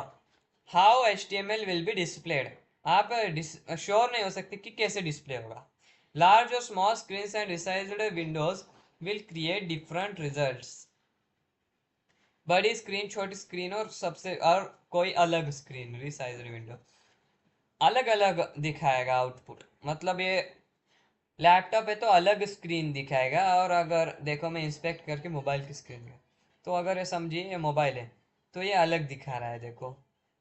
how HTML will be displayed. आप श्योर नहीं हो सकते कि कैसे डिस्प्ले होगा। लार्ज और small screen and resized windows will create different results. बड़ी स्क्रीन, छोटी स्क्रीन और सबसे और कोई अलग स्क्रीन, रिसाइज्ड विंडो, अलग अलग दिखाएगा आउटपुट। मतलब ये लैपटॉप है तो अलग स्क्रीन दिखाएगा, और अगर देखो मैं इंस्पेक्ट करके मोबाइल की स्क्रीन में, तो अगर ये समझिए ये मोबाइल है तो ये अलग दिखा रहा है, देखो।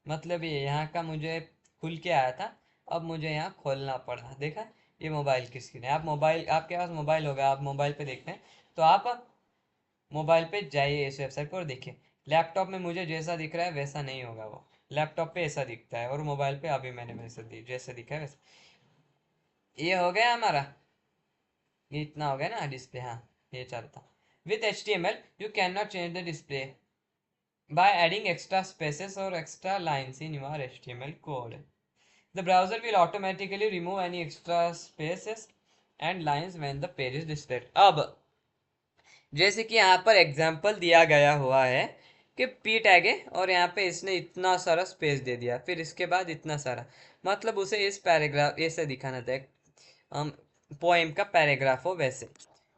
मतलब ये यहाँ का मुझे खुल के आया था, अब मुझे यहाँ खोलना पड़ा, देखा? ये मोबाइल की स्क्रीन है। आप मोबाइल, आपके पास मोबाइल होगा, आप मोबाइल पे देखते हैं, तो आप मोबाइल पे जाइए इस वेबसाइट पर और देखिए। लैपटॉप में मुझे जैसा दिख रहा है वैसा नहीं होगा वो, लैपटॉप पे ऐसा दिखता है, और मोबाइल पे अभी मैंने वैसे जैसे दिखा है वैसे। ये हो गया हमारा, ये इतना हो गया ना डिस्प्ले, हाँ ये चलता। With HTML you can not change the display by adding extra spaces or extra lines in your HTML code. The browser will automatically remove any extra spaces and lines when the page is displayed. अब जैसे कि यहाँ पर example दिया गया हुआ है कि पी टैग है और यहाँ पे इसने इतना सारा स्पेस दे दिया, फिर इसके बाद इतना सारा, मतलब उसे इस पैराग्राफ ऐसे दिखाना था, हम पोएम का पैराग्राफ हो वैसे।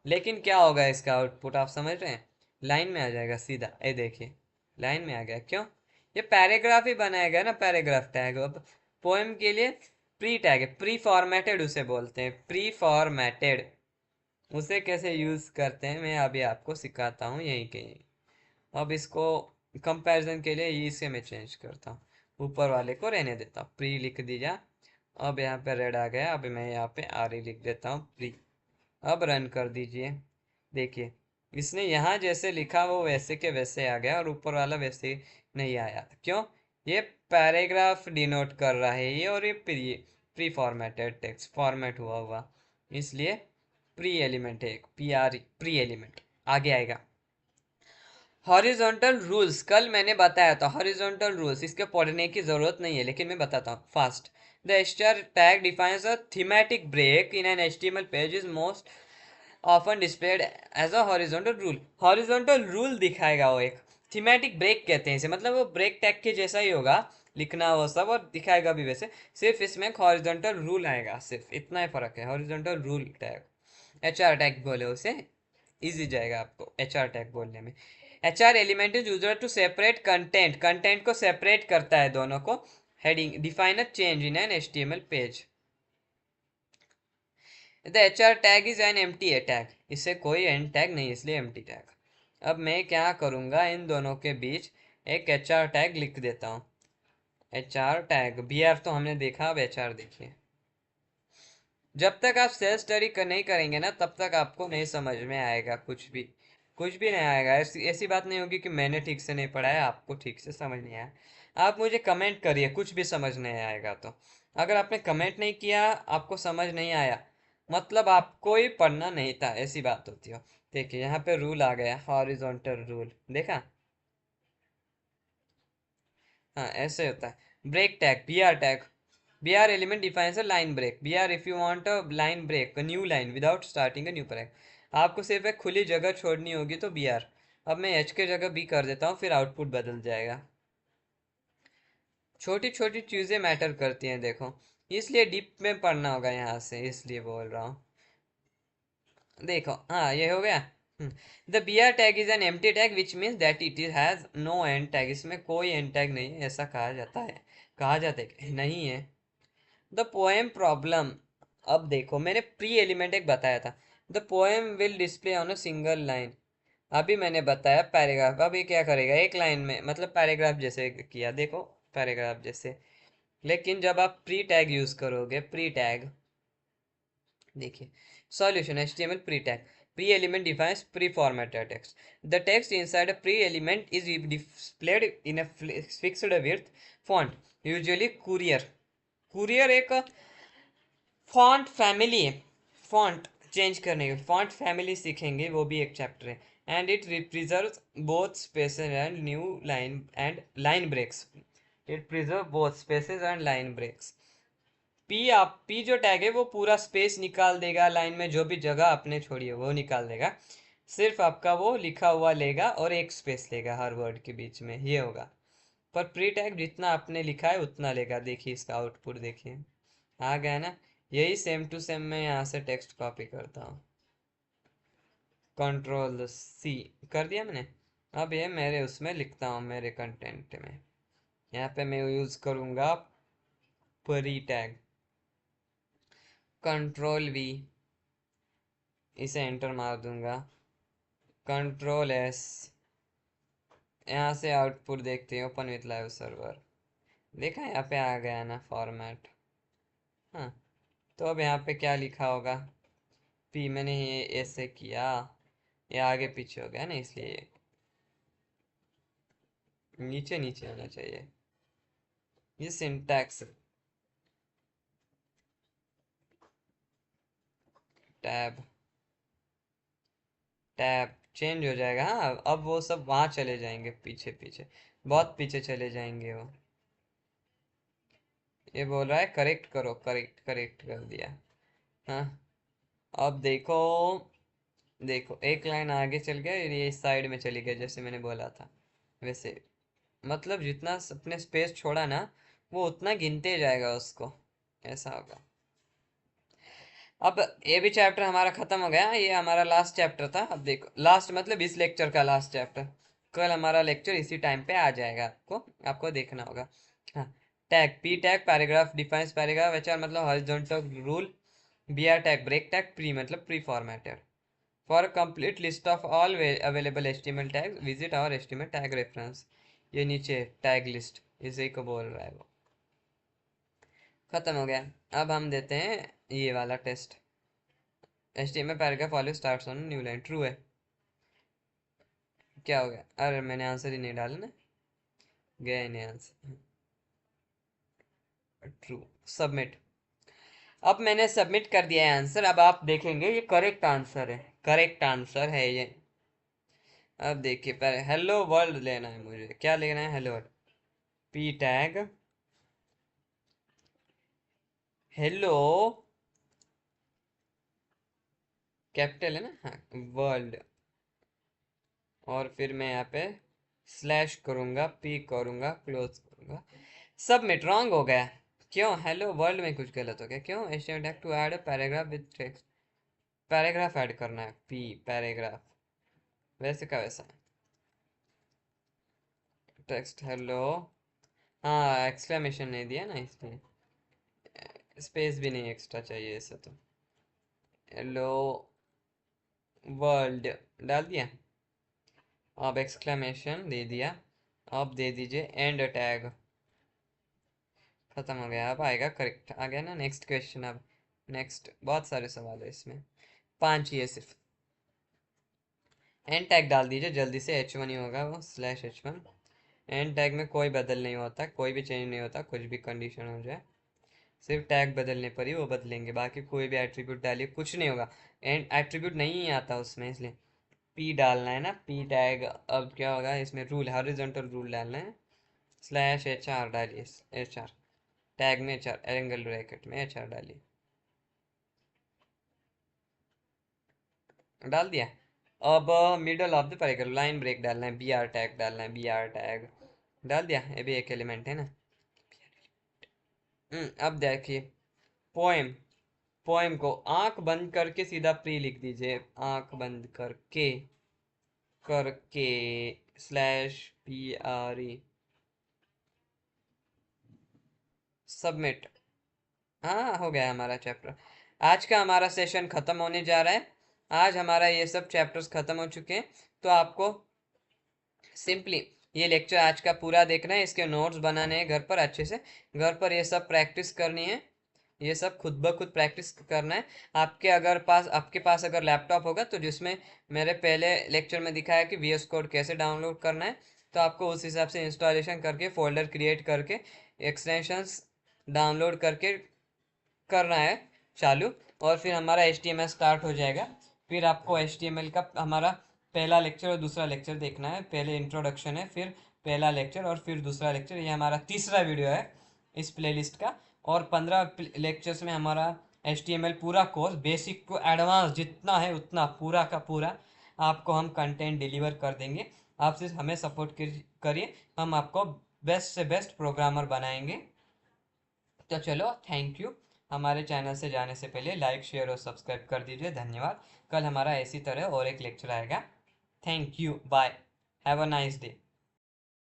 लेकिन क्या होगा इसका आउटपुट, आप समझ रहे हैं? लाइन में आ जाएगा सीधा, ये देखिए लाइन में आ गया, क्यों? ये पैराग्राफ ही बनाएगा ना, पैराग्राफ टैग। अब पोएम के लिए प्री टैग है, प्री फॉर्मेटेड उसे बोलते हैं, प्री फॉर्मेटेड। उसे कैसे यूज़ करते हैं मैं अभी आपको सिखाता हूँ यहीं के यहीं। अब इसको कंपैरिजन के लिए इसे मैं चेंज करता हूँ, ऊपर वाले को रहने देता हूँ, प्री लिख दीजिए। अब यहाँ पे रेड आ गया, अब मैं यहाँ पे आर ही लिख देता हूँ, प्री। अब रन कर दीजिए, देखिए इसने यहाँ जैसे लिखा वो वैसे के वैसे आ गया, और ऊपर वाला वैसे नहीं आया, क्यों? ये पैराग्राफ डिनोट कर रहा है ये, और ये प्री फॉर्मेटेड टेक्स्ट फॉर्मेट हुआ हुआ, इसलिए प्री एलिमेंट है एक, प्री एलिमेंट। आगे आएगा हॉरिजॉन्टल रूल्स, कल मैंने बताया था हॉरिजॉन्टल रूल्स, इसके पढ़ने की जरूरत नहीं है लेकिन मैं बताता हूँ fast. The star tag defines a thematic break in an HTML page is most often displayed as a horizontal rule. Horizontal rule दिखाएगा वो, एक थीमेटिक ब्रेक कहते हैं इसे, मतलब वो ब्रेक टैग के जैसा ही होगा, लिखना वो सब और दिखाएगा भी वैसे, सिर्फ इसमें एक हॉरिजॉन्टल रूल आएगा, सिर्फ इतना ही फर्क है, horizontal rule tag. H R tag बोले उसे, इजी जाएगा आपको एच आर टैग बोलने में। H R element is user to separate content, content को सेपरेट करता है दोनों को। Heading define a change in an HTML page. The H R tag is an empty tag, इससे कोई एंड टैग नहीं, इसलिए एम्प्टी टैग। अब मैं क्या करूंगा, इन दोनों के बीच एक एच आर टैग लिख देता हूँ। H R tag, B R तो हमने देखा, अब एच आर देखिए। जब तक आप सेल्फ स्टडी नहीं करेंगे ना, तब तक आपको नहीं समझ में आएगा कुछ भी, कुछ भी नहीं आएगा। ऐसी ऐसी बात नहीं होगी कि मैंने ठीक से नहीं पढ़ा है, आपको ठीक से समझ नहीं आया। आप मुझे कमेंट करिए कुछ भी समझ नहीं आएगा तो। अगर आपने कमेंट नहीं किया, आपको समझ नहीं आया, मतलब आपको ही पढ़ना नहीं था, ऐसी बात होती हो। देखिए यहाँ पे रूल आ गया, हॉरिजॉन्टल रूल, देखा। हाँ ऐसे होता है। Break tag, B R tag, br element defines a line break, br if you want a line break, a new line without starting a new break। आपको सिर्फ एक खुली जगह छोड़नी होगी तो br। अब मैं h के जगह b कर देता हूँ, फिर आउटपुट बदल जाएगा। छोटी छोटी चीजें मैटर करती हैं देखो, इसलिए डीप में पढ़ना होगा यहाँ से, इसलिए बोल रहा हूँ। देखो हाँ ये हो गया। The B R tag is an empty tag which means that it is has no end tag, इसमें कोई एंड टैग नहीं है, ऐसा कहा जाता है, कहा जाता है नहीं है। द पोएम प्रॉब्लम, अब देखो मैंने प्री एलिमेंट एक बताया था। The poem will display on a single line, अभी मैंने बताया पैराग्राफ, अब ये क्या करेगा एक लाइन में, मतलब पैराग्राफ जैसे किया देखो, पैराग्राफ जैसे। लेकिन जब आप प्री टैग यूज करोगे, प्री टैग देखिए, solution HTML pre tag, pre element defines pre formatted text, the text inside a pre element is displayed in a fixed width font, usually courier. Courier एक font family है, font change करने के font family सीखेंगे, वो भी एक chapter है। And it preserve both spaces and new line and line breaks, it preserve both spaces and line breaks. P जो टैग है वो पूरा स्पेस निकाल देगा, लाइन में जो भी जगह आपने छोड़ी है वो निकाल देगा, सिर्फ आपका वो लिखा हुआ लेगा और एक स्पेस लेगा हर वर्ड के बीच में, ये होगा। पर प्री टैग जितना आपने लिखा है उतना लेगा, देखिए इसका आउटपुट देखिए, आ गया ना। यही सेम टू सेम मैं यहाँ से टेक्स्ट कॉपी करता हूँ, Ctrl+C कर दिया मैंने। अब ये मेरे उसमें लिखता हूँ, मेरे कंटेंट में, यहाँ पे मैं यूज करूँगा प्री टैग, Ctrl+V, इसे एंटर मार दूंगा, Ctrl+S, यहाँ से आउटपुट देखते हैं, ओपन विथ लाइव सर्वर, देखा यहाँ पे आ गया ना फॉर्मेट। हाँ तो अब यहाँ पे क्या लिखा होगा, पी मैंने ये ऐसे किया, ये आगे पीछे हो गया ना, इसलिए नीचे नीचे होना चाहिए, ये सिंटैक्स। टैब, टैब चेंज हो जाएगा, हाँ अब वो सब वहाँ चले जाएंगे, पीछे पीछे बहुत पीछे चले जाएंगे वो। ये बोल रहा है करेक्ट करो, करेक्ट करेक्ट कर दिया। हाँ अब देखो, देखो एक लाइन आगे चल गया, ये इस साइड में चली गई जैसे मैंने बोला था वैसे, मतलब जितना अपने स्पेस छोड़ा ना, वो उतना गिनते जाएगा उसको, ऐसा होगा। अब ये भी चैप्टर हमारा खत्म हो गया, ये हमारा लास्ट चैप्टर था। अब देखो लास्ट मतलब इस लेक्चर का लास्ट चैप्टर, कल हमारा लेक्चर इसी टाइम पे आ जाएगा, आपको आपको देखना होगा। हाँ tag, P tag paragraph defines paragraph, H R मतलब horizontal rule, B R tag break tag, pre मतलब preformatted. For complete list of all available HTML tag visit our HTML tag reference, ये नीचे tag list इसी को बोल रहा है वो। खत्म हो गया। अब हम देते हैं ये वाला test, HTML paragraph always starts on new line, true है। क्या हो गया, अरे मैंने आंसर ही नहीं डाला ना, गया ही नहीं आंसर, ट्रू, सबमिट। अब मैंने सबमिट कर दिया है आंसर, अब आप देखेंगे ये करेक्ट आंसर है, करेक्ट आंसर है ये। अब देखिए पहले हेलो वर्ल्ड लेना है मुझे, क्या लेना है, hello world, P tag hello, capital है ना, हाँ वर्ल्ड, और फिर मैं यहाँ पे स्लैश करूँगा, पी करूँगा, क्लोज करूँगा। सबमिट। रॉन्ग हो गया। क्यों? हेलो वर्ल्ड में कुछ गलत हो गया क्यों? HTML tag to add a paragraph with text. Paragraph add करना है, पी पैराग्राफ, वैसे का वैसा टेक्स्ट हेलो। हाँ एक्सक्लेमेशन नहीं दिया ना इसलिए, स्पेस भी नहीं एक्स्ट्रा चाहिए ऐसा तो। हेलो वर्ल्ड डाल दिया, अब एक्सक्लेमेशन दे दिया, अब दे दीजिए एंड टैग। खत्म हो गया, अब आएगा करेक्ट, आ गया ना नेक्स्ट क्वेश्चन। अब नेक्स्ट बहुत सारे सवाल है इसमें, 5 ही है सिर्फ। एंड टैग डाल दीजिए जल्दी से, H1 ही होगा वो, /H1। एंड टैग में कोई बदल नहीं होता, कोई भी चेंज नहीं होता, कुछ भी कंडीशन हो जाए, सिर्फ टैग बदलने पर ही वो बदलेंगे, बाकी कोई भी एट्रीब्यूट डालिए कुछ नहीं होगा। एंड एट्रीब्यूट नहीं आता उसमें, इसलिए पी डालना है ना, पी टैग। अब क्या होगा इसमें, रूल हॉरिजॉन्टल रूल डालना है, /HR डालिए, HR टैग में, HR एंगल ब्रैकेट में HR डालिए, डाल दिया। अब middle of the paragraph line break डालना है, BR टैग डालना है, BR टैग डाल दिया, ये भी एक एलिमेंट है ना। अब देखिए पोएम, पोएम को आंख बंद करके सीधा प्री लिख दीजिए, आंख बंद करके करके /PRE सबमिट। हाँ हो गया हमारा चैप्टर। आज का हमारा सेशन खत्म होने जा रहा है, आज हमारा ये सब चैप्टर्स खत्म हो चुके हैं। तो आपको सिंपली ये लेक्चर आज का पूरा देखना है, इसके नोट्स बनाने हैं घर पर अच्छे से, घर पर ये सब प्रैक्टिस करनी है, ये सब खुद ब खुद प्रैक्टिस करना है। आपके पास अगर लैपटॉप होगा तो जिसमें मेरे पहले लेक्चर में दिखाया कि VS कोड कैसे डाउनलोड करना है, तो आपको उस हिसाब से इंस्टॉलेशन करके फोल्डर क्रिएट करके एक्सटेंशंस डाउनलोड करके करना है चालू, और फिर हमारा HTML स्टार्ट हो जाएगा। फिर आपको HTML का हमारा पहला लेक्चर और दूसरा लेक्चर देखना है, पहले इंट्रोडक्शन है, फिर पहला लेक्चर और फिर दूसरा लेक्चर। ये हमारा तीसरा वीडियो है इस प्लेलिस्ट का, और 15 लेक्चर्स में हमारा HTML पूरा कोर्स बेसिक टू एडवांस जितना है उतना पूरा का पूरा आपको हम कंटेंट डिलीवर कर देंगे। आप सिर्फ हमें सपोर्ट करिए, हम आपको बेस्ट से बेस्ट प्रोग्रामर बनाएंगे। तो चलो थैंक यू। हमारे चैनल से जाने से पहले लाइक शेयर और सब्सक्राइब कर दीजिए, धन्यवाद। कल हमारा इसी तरह और एक लेक्चर आएगा। Thank you, bye, have a nice day.